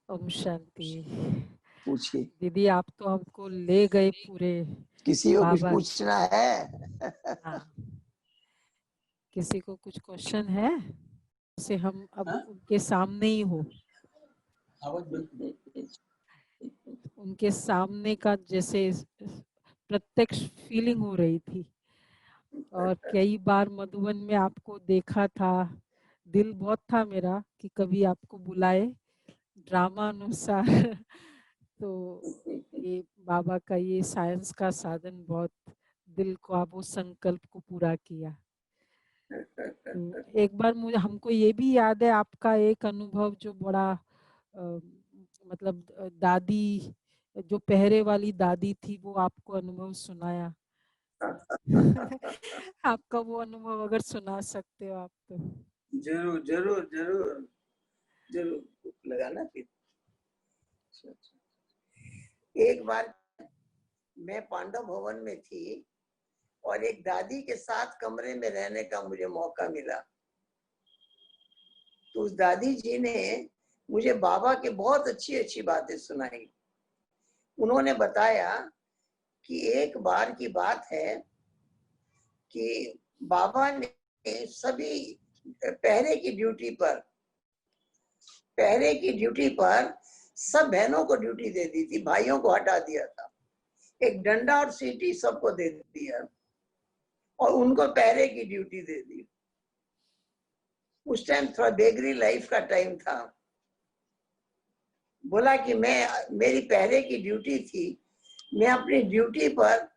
ओम शांति। पूछिए, दीदी आप तो हमको ले गए पूरे किसी को कुछ बाबा। पूछना है? हाँ, किसी को कुछ क्वेश्चन है? जैसे हम अब उनके सामने ही हो, उनके सामने का जैसे प्रत्यक्ष फीलिंग हो रही थी। और कई बार मधुबन में आपको देखा था, दिल बहुत था मेरा कि कभी आपको बुलाए ड्रामा अनुसार। तो ये बाबा का ये साइंस का साधन बहुत दिल को आप वो संकल्प को पूरा किया। एक बार मुझे हमको ये भी याद है आपका एक अनुभव जो बड़ा मतलब दादी जो पहरे वाली दादी थी वो आपको अनुभव सुनाया। आपका वो अनुभव अगर सुना सकते हो आप तो। जरूर जरूर जरूर जरूर लगाना फिर। एक बार मैं पांडव भवन में थी और एक दादी के साथ कमरे में रहने का मुझे मौका मिला। तो उस दादी जी ने मुझे बाबा के बहुत अच्छी अच्छी बातें सुनाई। उन्होंने बताया कि एक बार की बात है कि बाबा ने सभी पहरे की ड्यूटी पर सब बहनों को ड्यूटी दे दी थी, भाइयों को हटा दिया था। एक डंडा और सीटी सबको दे दिया और उनको पहरे की ड्यूटी दे दी। उस टाइम थोड़ा बेगरी लाइफ का टाइम था। बोला कि मेरी पहरे की ड्यूटी थी, मैं अपनी ड्यूटी पर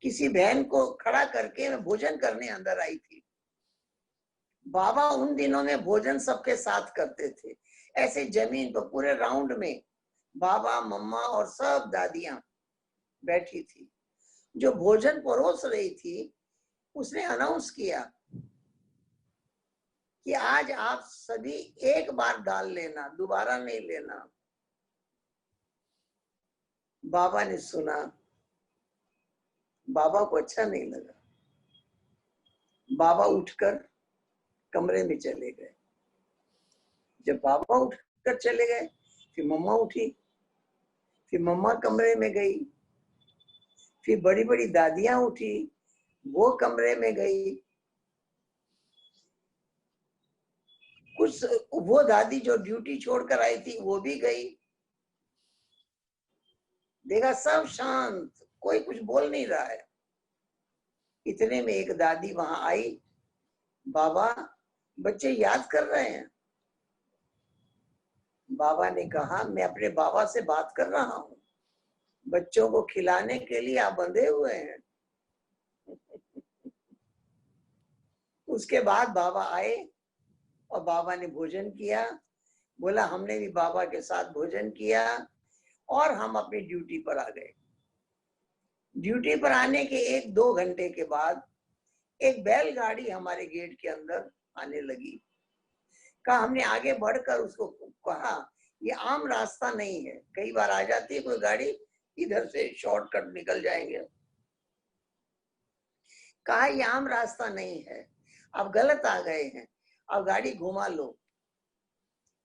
किसी बहन को खड़ा करके मैं भोजन करने अंदर आई थी। बाबा उन दिनों में भोजन सबके साथ करते थे, ऐसे जमीन पर पूरे राउंड में बाबा, मम्मा और सब दादियां बैठी थी। जो भोजन परोस रही थी उसने अनाउंस किया कि आज आप सभी एक बार दाल लेना, दोबारा नहीं लेना। बाबा ने सुना, बाबा को अच्छा नहीं लगा। बाबा उठकर कमरे में चले गए। जब बाबा उठकर चले गए, फिर मम्मा उठी, फिर मम्मा कमरे में गई, फिर बड़ी बड़ी दादियां उठी, वो कमरे में गई। कुछ वो दादी जो ड्यूटी छोड़कर आई थी वो भी गई। देखा सब शांत, कोई कुछ बोल नहीं रहा है। इतने में एक दादी वहां आई, बाबा बच्चे याद कर रहे हैं। बाबा ने कहा, मैं अपने बाबा से बात कर रहा हूँ, बच्चों को खिलाने के लिए आप बंधे हुए हैं। उसके बाद बाबा आए और बाबा ने भोजन किया। बोला हमने भी बाबा के साथ भोजन किया और हम अपनी ड्यूटी पर आ गए। ड्यूटी पर आने के 1-2 घंटे के बाद एक बैलगाड़ी हमारे गेट के अंदर आने लगी। कहा, हमने आगे बढ़कर उसको कहा, ये आम रास्ता नहीं है, कई बार आ जाती है कोई गाड़ी, इधर से शॉर्टकट निकल जाएंगे। कहा, ये आम रास्ता नहीं है, अब गलत आ गए हैं, अब गाड़ी घुमा लो।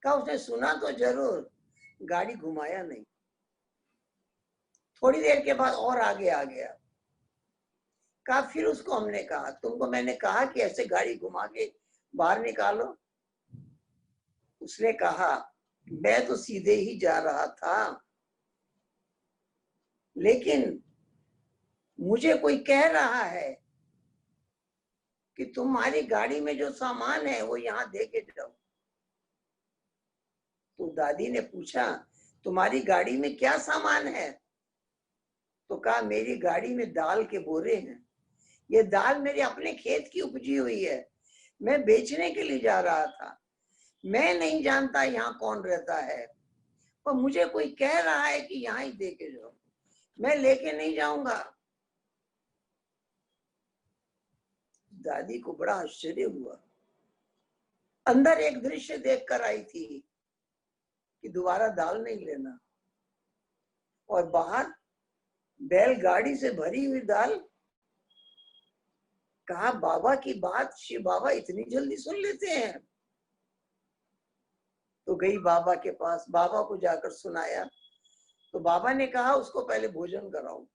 कहा, उसने सुना तो जरूर, गाड़ी घुमाया नहीं। थोड़ी देर के बाद और आगे आ गया। कहा, फिर उसको हमने कहा, तुमको मैंने कहा कि ऐसे गाड़ी घुमा के बाहर निकालो। उसने कहा, मैं तो सीधे ही जा रहा था, लेकिन मुझे कोई कह रहा है कि तुम्हारी गाड़ी में जो सामान है वो यहाँ दे के जाओ। तो दादी ने पूछा, तुम्हारी गाड़ी में क्या सामान है? तो कहा, मेरी गाड़ी में दाल के बोरे हैं, ये दाल मेरे अपने खेत की उपजी हुई है, मैं बेचने के लिए जा रहा था, मैं नहीं जानता यहाँ कौन रहता है, पर मुझे कोई कह रहा है कि यहाँ ही दे के जाओ, मैं लेके नहीं जाऊंगा। दादी को बड़ा आश्चर्य हुआ। अंदर एक दृश्य देखकर आई थी कि दोबारा दाल नहीं लेना, और बाहर बैलगाड़ी से भरी हुई दाल। कहा, बाबा की बात शिव बाबा इतनी जल्दी सुन लेते हैं? तो गई बाबा के पास, बाबा को जाकर सुनाया। तो बाबा ने कहा, उसको पहले भोजन कराओ।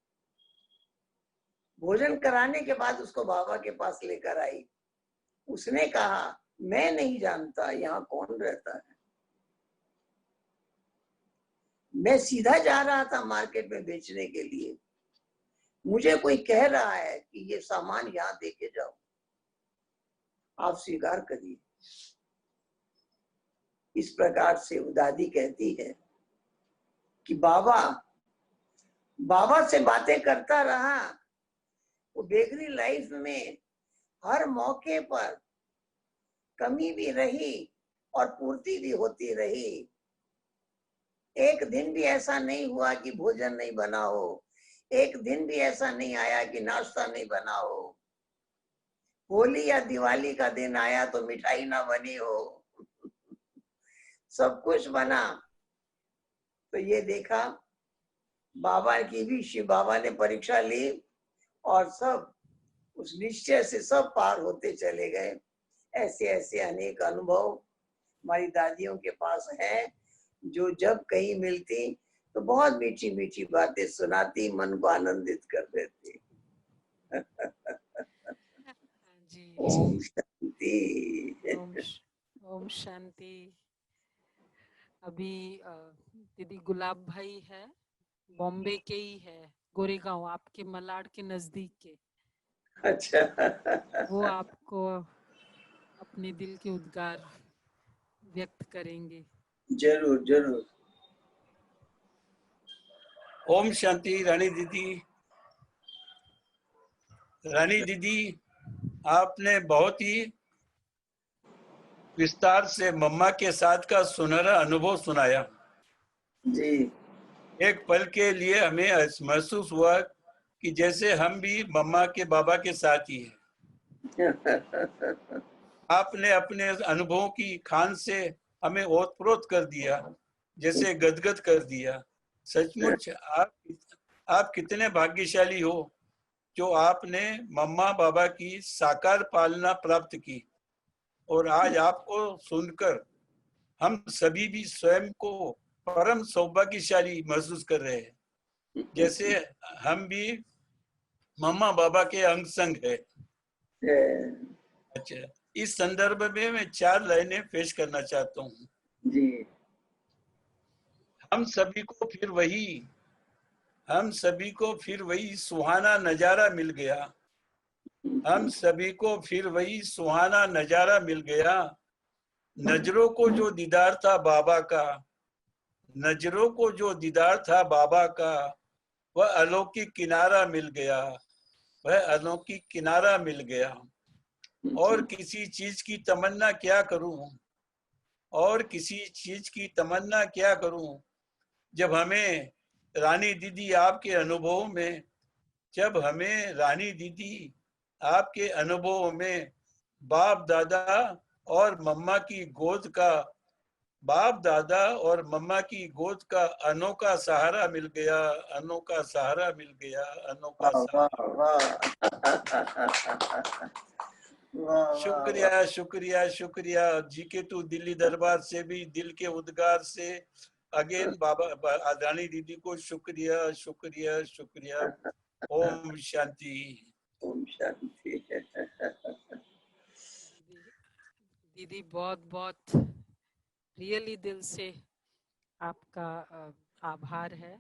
भोजन कराने के बाद उसको बाबा के पास लेकर आई। उसने कहा, मैं नहीं जानता यहाँ कौन रहता है, मैं सीधा जा रहा था मार्केट में बेचने के लिए, मुझे कोई कह रहा है कि ये सामान यहाँ दे के जाओ, आप स्वीकार करिए। इस प्रकार से वो दादी कहती है कि बाबा से बातें करता रहा। वो बेकरी लाइफ में हर मौके पर कमी भी रही और पूर्ति भी होती रही। एक दिन भी ऐसा नहीं हुआ कि भोजन नहीं बना हो, एक दिन भी ऐसा नहीं आया कि नाश्ता नहीं बना हो। होली या दिवाली का दिन आया तो मिठाई ना बनी हो, सब कुछ बना। तो ये देखा, बाबा की भी शिव बाबा ने परीक्षा ली और सब उस निश्चय से सब पार होते चले गए। ऐसे ऐसे अनेक अनुभव हमारी दादियों के पास है, जो जब कहीं मिलती तो बहुत मीठी मीठी बातें सुनाती, मन को आनंदित कर देती। जी ओम शांति। ओम शांति। अभी दीदी गुलाब भाई है, बॉम्बे के ही है, गोरेगांव, आपके मलाड के नजदीक के। अच्छा, वो आपको अपने दिल के उद्गार व्यक्त करेंगे। जरूर जरूर। ओम शांति। रानी दीदी, आपने बहुत ही विस्तार से मम्मा के साथ का सुनहरा अनुभव सुनाया जी। एक पल के लिए हमें महसूस हुआ कि जैसे हम भी मम्मा के बाबा के साथ ही हैं। आपने अपने अनुभवों की खान से हमें ओतप्रोत कर दिया, जैसे गदगद कर दिया। सचमुच आप कितने भाग्यशाली हो जो आपने मम्मा बाबा की साकार पालना प्राप्त की, और आज आपको सुनकर हम सभी भी स्वयं को परम सौभाग्यशाली महसूस कर रहे हैं, जैसे हम भी मम्मा बाबा के अंग संग है। अच्छा, इस संदर्भ में मैं 4 लाइनें पेश करना चाहता हूँ। जी। हम सभी को फिर वही सुहाना नजारा मिल गया। हम सभी को फिर वही सुहाना नजारा मिल गया। नजरों को जो दीदार था बाबा का, नजरों को जो दीदार था बाबा का, वह अलौकिक किनारा मिल गया, वह अलौकिक किनारा मिल गया। और किसी चीज की तमन्ना क्या करूं, और किसी चीज की तमन्ना क्या करूं, जब हमें रानी दीदी आपके अनुभव में जब हमें रानी दीदी आपके अनुभवों में बाप दादा और मम्मा की गोद का अनोखा सहारा मिल गया, अनोखा सहारा मिल गया, अनोखा वाह सहारा। वाह शुक्रिया शुक्रिया शुक्रिया जी के टू दिल्ली दरबार से भी दिल के उद्गार से अगेन बाबा रानी दीदी को शुक्रिया शुक्रिया शुक्रिया। ओम शांति। ओम शांति। दीदी बहुत बहुत रियली दिल से आपका आभार है।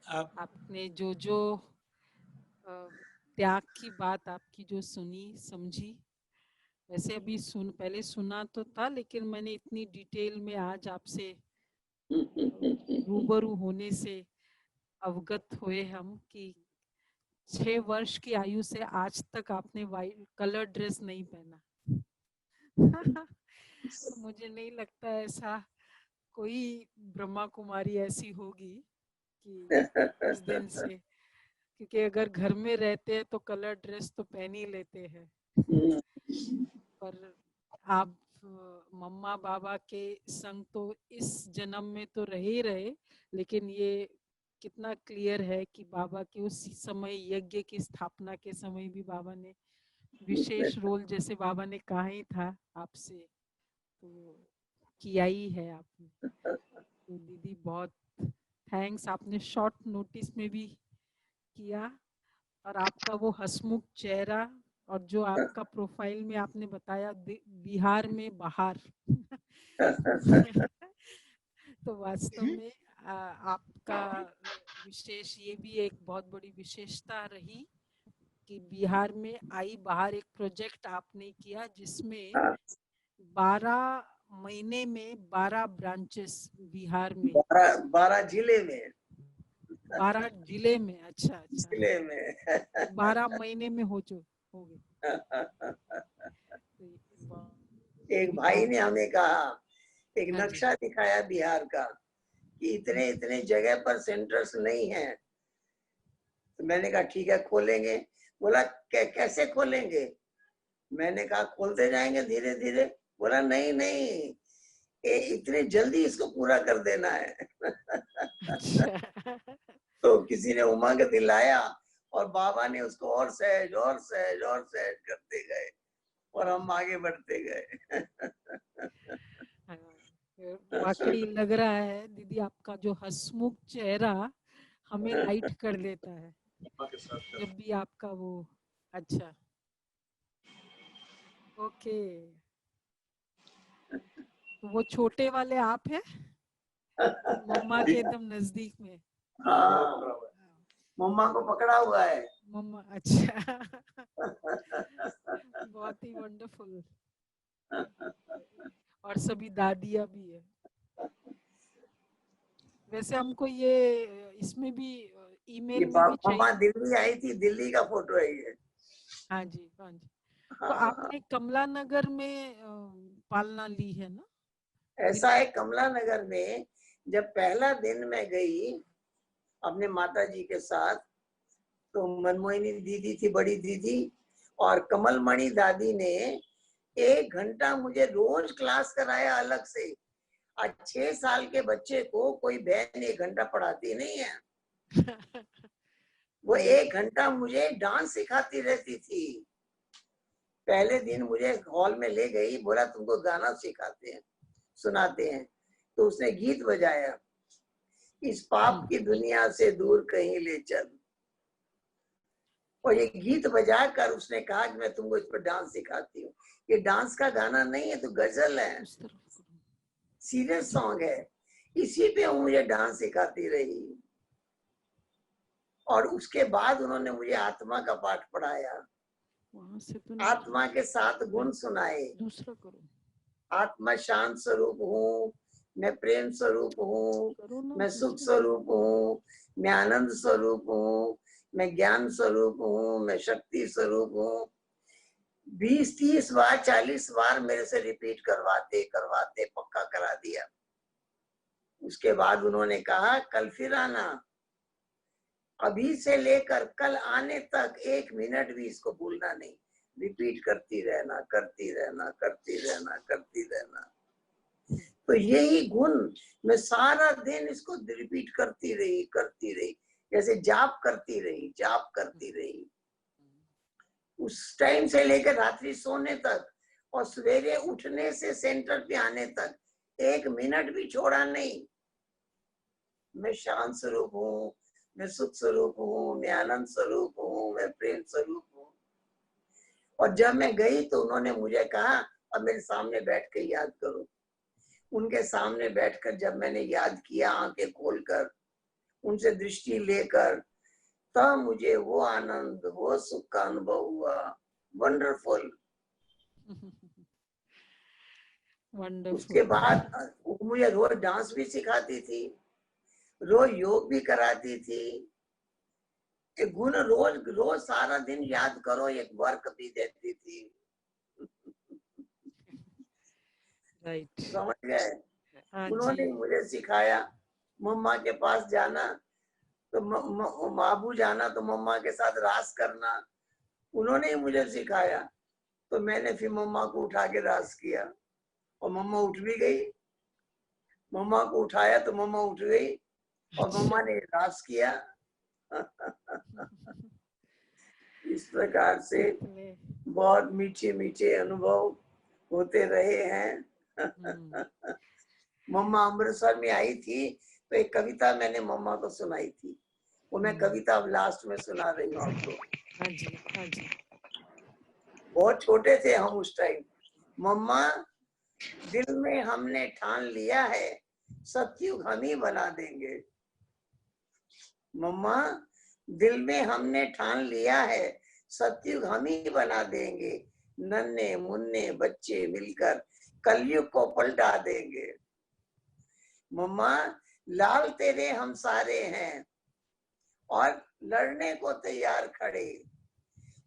आपने जो जो त्याग की बात आपकी जो सुनी समझी, वैसे अभी पहले सुना तो था, लेकिन मैंने इतनी डिटेल में आज आपसे रूबरू होने से अवगत हुए हम कि 6 वर्ष की आयु से आज तक आपने वाइट कलर ड्रेस नहीं पहना। मुझे नहीं लगता ऐसा कोई ब्रह्मा कुमारी ऐसी होगी कि इस दिन से, क्योंकि अगर घर में रहते हैं तो कलर ड्रेस तो पहन ही लेते हैं। पर आप मम्मा बाबा के संग तो इस जन्म में तो रहे ही रहे, लेकिन ये कितना क्लियर है कि बाबा के उस समय यज्ञ की स्थापना के समय भी बाबा ने विशेष रोल, जैसे बाबा ने कहा ही था आपसे, तो किया ही है आपने। तो दीदी बहुत थैंक्स, आपने शॉर्ट नोटिस में भी किया, और आपका वो हंसमुख चेहरा और जो आपका प्रोफाइल में आपने बताया बिहार में बाहर। तो वास्तव में आपका विशेष ये भी एक बहुत बड़ी विशेषता रही कि बिहार में आई बाहर एक प्रोजेक्ट आपने किया जिसमें 12 महीने में 12 ब्रांचेस बिहार में, 12 जिले में, 12 जिले में। अच्छा जिले में 12 महीने में हो गए। एक भाई ने हमें कहा, एक नक्शा दिखाया बिहार का कि इतने इतने जगह पर सेंटर्स नहीं है। तो मैंने कहा ठीक है खोलेंगे। बोला कैसे खोलेंगे? मैंने कहा खोलते जाएंगे धीरे धीरे। बोला नहीं नहीं, इतने जल्दी इसको पूरा कर देना है। तो किसी ने उमंग दिलाया और बाबा ने उसको और सहज और सहज और सहज करते गए और हम आगे बढ़ते गए। वाकई लग रहा है दीदी आपका जो हंसमुख चेहरा हमें लाइट कर देता है जब भी आपका वो। अच्छा ओके, तो वो छोटे वाले आप हैं मम्मा के एकदम नजदीक में। हाँ, मम्मा को पकड़ा हुआ है मम्मा। अच्छा बहुत ही वंडरफुल। और सभी दादियाँ भी है। वैसे हमको ये इसमें भी ईमेल में भी चाहिए। मम्मा दिल्ली आई थी, दिल्ली का फोटो है ये। हाँ जी हाँ जी। तो आपने कमला नगर में पालना ली है ना? ऐसा है, कमला नगर में जब पहला दिन मैं गई अपने माता जी के साथ, तो मनमोहिनी दीदी थी, बड़ी दीदी, और कमलमणि दादी ने 1 घंटा मुझे रोज क्लास कराया अलग से। आज 6 साल के बच्चे को कोई बहन 1 घंटा पढ़ाती नहीं है। वो 1 घंटा मुझे डांस सिखाती रहती थी। पहले दिन मुझे हॉल में ले गई, बोला तुमको गाना सिखाते हैं, सुनाते हैं। तो उसने गीत बजाया, इस पाप की दुनिया से दूर कहीं ले चल। और ये गीत बजाकर उसने कहा कि मैं तुमको इस पर डांस सिखाती हूँ। ये डांस का गाना नहीं है, तो गजल है, सीरियस सॉन्ग है। इसी पे वो मुझे डांस सिखाती रही। और उसके बाद उन्होंने मुझे आत्मा का पाठ पढ़ाया, आत्मा के 7 गुण सुनाए। दूसरा करो। आत्मा शांत स्वरूप हूँ, मैं प्रेम स्वरूप हूँ, मैं सुख स्वरूप हूँ, मैं आनंद स्वरूप हूँ, मैं ज्ञान स्वरूप हूँ, मैं शक्ति स्वरूप हूँ। 20-30 बार 40 बार मेरे से रिपीट करवाते करवाते पक्का करा दिया। उसके बाद उन्होंने कहा कल फिर आना, अभी से लेकर कल आने तक 1 मिनट भी इसको भूलना नहीं, रिपीट करती रहना, करती रहना, करती रहना, करती रहना। तो यही गुण मैं सारा दिन इसको रिपीट करती रही, जैसे जाप करती रही, जाप करती रही, उस टाइम से लेकर रात्रि सोने तक और सवेरे उठने से सेंटर पे आने तक 1 मिनट भी छोड़ा नहीं। मैं शांत स्वरूप हूँ, मैं सुख स्वरूप हूँ, मैं आनंद स्वरूप हूँ, मैं प्रेम स्वरूप हूँ। और जब मैं गई तो उन्होंने मुझे कहा अब मेरे सामने बैठ के याद करो। उनके सामने बैठकर जब मैंने याद किया आंखें खोलकर, उनसे दृष्टि लेकर, तब मुझे वो आनंद, वो सुख का अनुभव हुआ। वंडरफुल। उसके बाद वो मुझे रोज डांस भी सिखाती थी, रोज योग भी कराती थी। एक गुण रोज रोज सारा दिन याद करो, एक वर्क भी देती थी। राइट। समझ गए? हाँ उन्होंने जी। मुझे सिखाया मम्मा के पास जाना तो बाबू जाना तो मम्मा के साथ रास करना, उन्होंने ही मुझे सिखाया। तो मैंने फिर मम्मा को उठा के रास किया और मम्मा उठ भी गई। मम्मा को उठाया तो मम्मा उठ गई और मम्मा ने रास किया। इस प्रकार से बहुत मीठे मीठे अनुभव होते रहे हैं। मम्मा अमृतसर में आई थी तो एक कविता मैंने मम्मा को सुनाई थी, वो मैं कविता अब लास्ट में सुना रही हूँ आपको। हाँ जी, हाँ जी। बहुत छोटे थे हम उस टाइम। मम्मा, दिल में हमने ठान लिया है सतयुग हम ही बना देंगे। मम्मा, दिल में हमने ठान लिया है सतयुग हम ही बना देंगे। नन्हे मुन्ने बच्चे मिलकर कलयुग को पलटा देंगे। मम्मा, लाल तेरे हम सारे हैं और लड़ने को तैयार खड़े।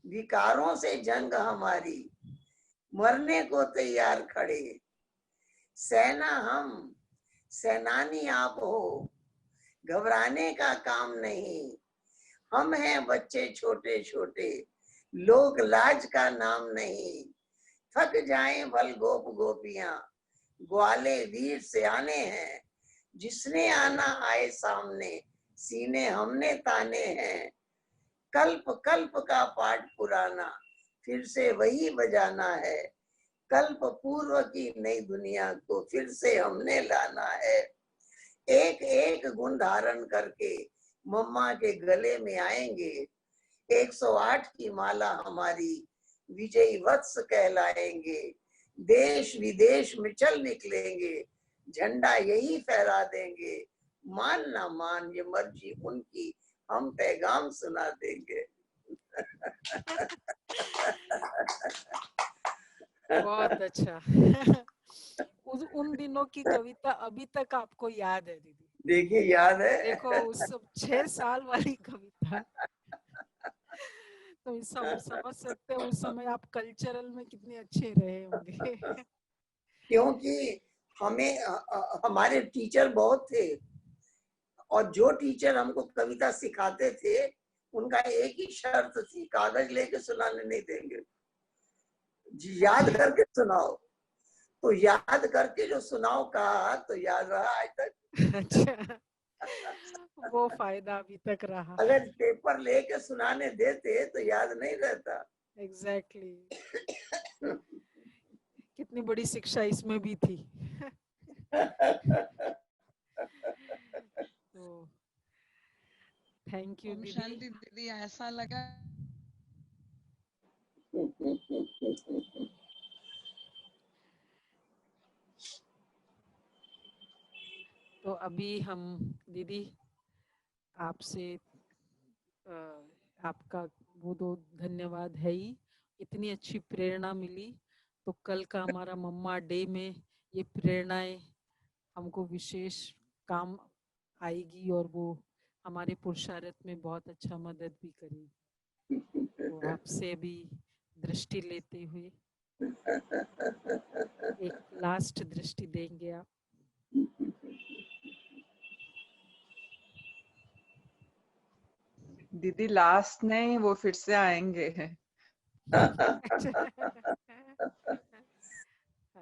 विकारों से जंग हमारी, मरने को तैयार खड़े। सेना हम, सेनानी आप हो, घबराने का काम नहीं। हम हैं बच्चे छोटे छोटे, लोक लाज का नाम नहीं। थक जाएं भल गोप गोपियां, ग्वाले वीर सियाने हैं। जिसने आना आए सामने, सीने हमने ताने हैं। कल्प कल्प का पाठ पुराना, फिर से वही बजाना है। कल्प पूर्व की नई दुनिया को फिर से हमने लाना है। एक एक गुण धारण करके मम्मा के गले में आएंगे। 108 की माला हमारी विजयी वत्स कहलाएंगे। देश विदेश में चल निकलेंगे, झंडा यही फहरा देंगे। मान ना मान ये मर्जी उनकी, हम पैगाम सुना देंगे। बहुत अच्छा। उन दिनों की कविता अभी तक आपको याद है दीदी? देखिए याद है। देखो उस सब 6 साल वाली कविता, तो सब समझ सकते हैं उस समय आप कल्चरल में कितने अच्छे रहे होंगे। क्योंकि हमें हमारे टीचर बहुत थे और जो टीचर हमको कविता सिखाते थे उनका एक ही शर्त थी, कागज लेके सुनाने नहीं देंगे, याद करके सुनाओ। तो याद करके जो सुनाओ कहा तो याद रहा आज तक। अच्छा, वो फायदा अभी तक रहा। अगर पेपर लेके सुनाने देते तो याद नहीं रहता। एग्जैक्टली। कितनी बड़ी शिक्षा इसमें भी थी। तो थैंक यू दीदी। शांति दीदी, ऐसा लगा तो अभी हम दीदी आपसे आपका वो तो धन्यवाद है ही, इतनी अच्छी प्रेरणा मिली। तो कल का हमारा मम्मा डे में ये प्रेरणाएं हमको विशेष काम आएगी और वो हमारे पुरुषार्थ में बहुत अच्छा मदद भी करेगी। तो आपसे भी दृष्टि लेते हुए एक लास्ट दृष्टि देंगे आप? दीदी लास्ट नहीं, वो फिर से आएंगे।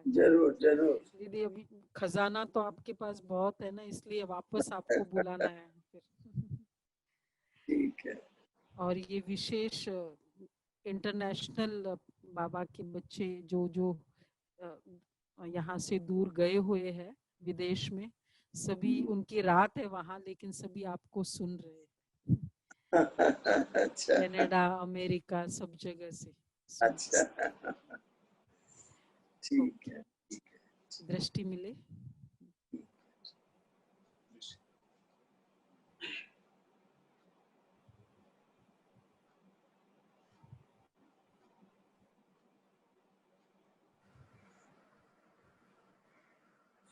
जरूर जरूर। दीदी अभी खजाना तो आपके पास बहुत है ना, इसलिए वापस आपको बुलाना है फिर। ठीक है। और ये विशेष इंटरनेशनल बाबा के बच्चे जो जो यहाँ से दूर गए हुए हैं विदेश में, सभी उनकी रात है वहाँ, लेकिन सभी आपको सुन रहे हैं। अच्छा कनाडा, अमेरिका, सब जगह से अच्छा, ठीक है। दृष्टि मिले।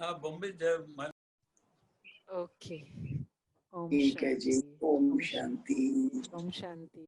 हाँ, बॉम्बे जब ओके। ओम ठीक है जी, शांति। ओम शांति। ओम शांति।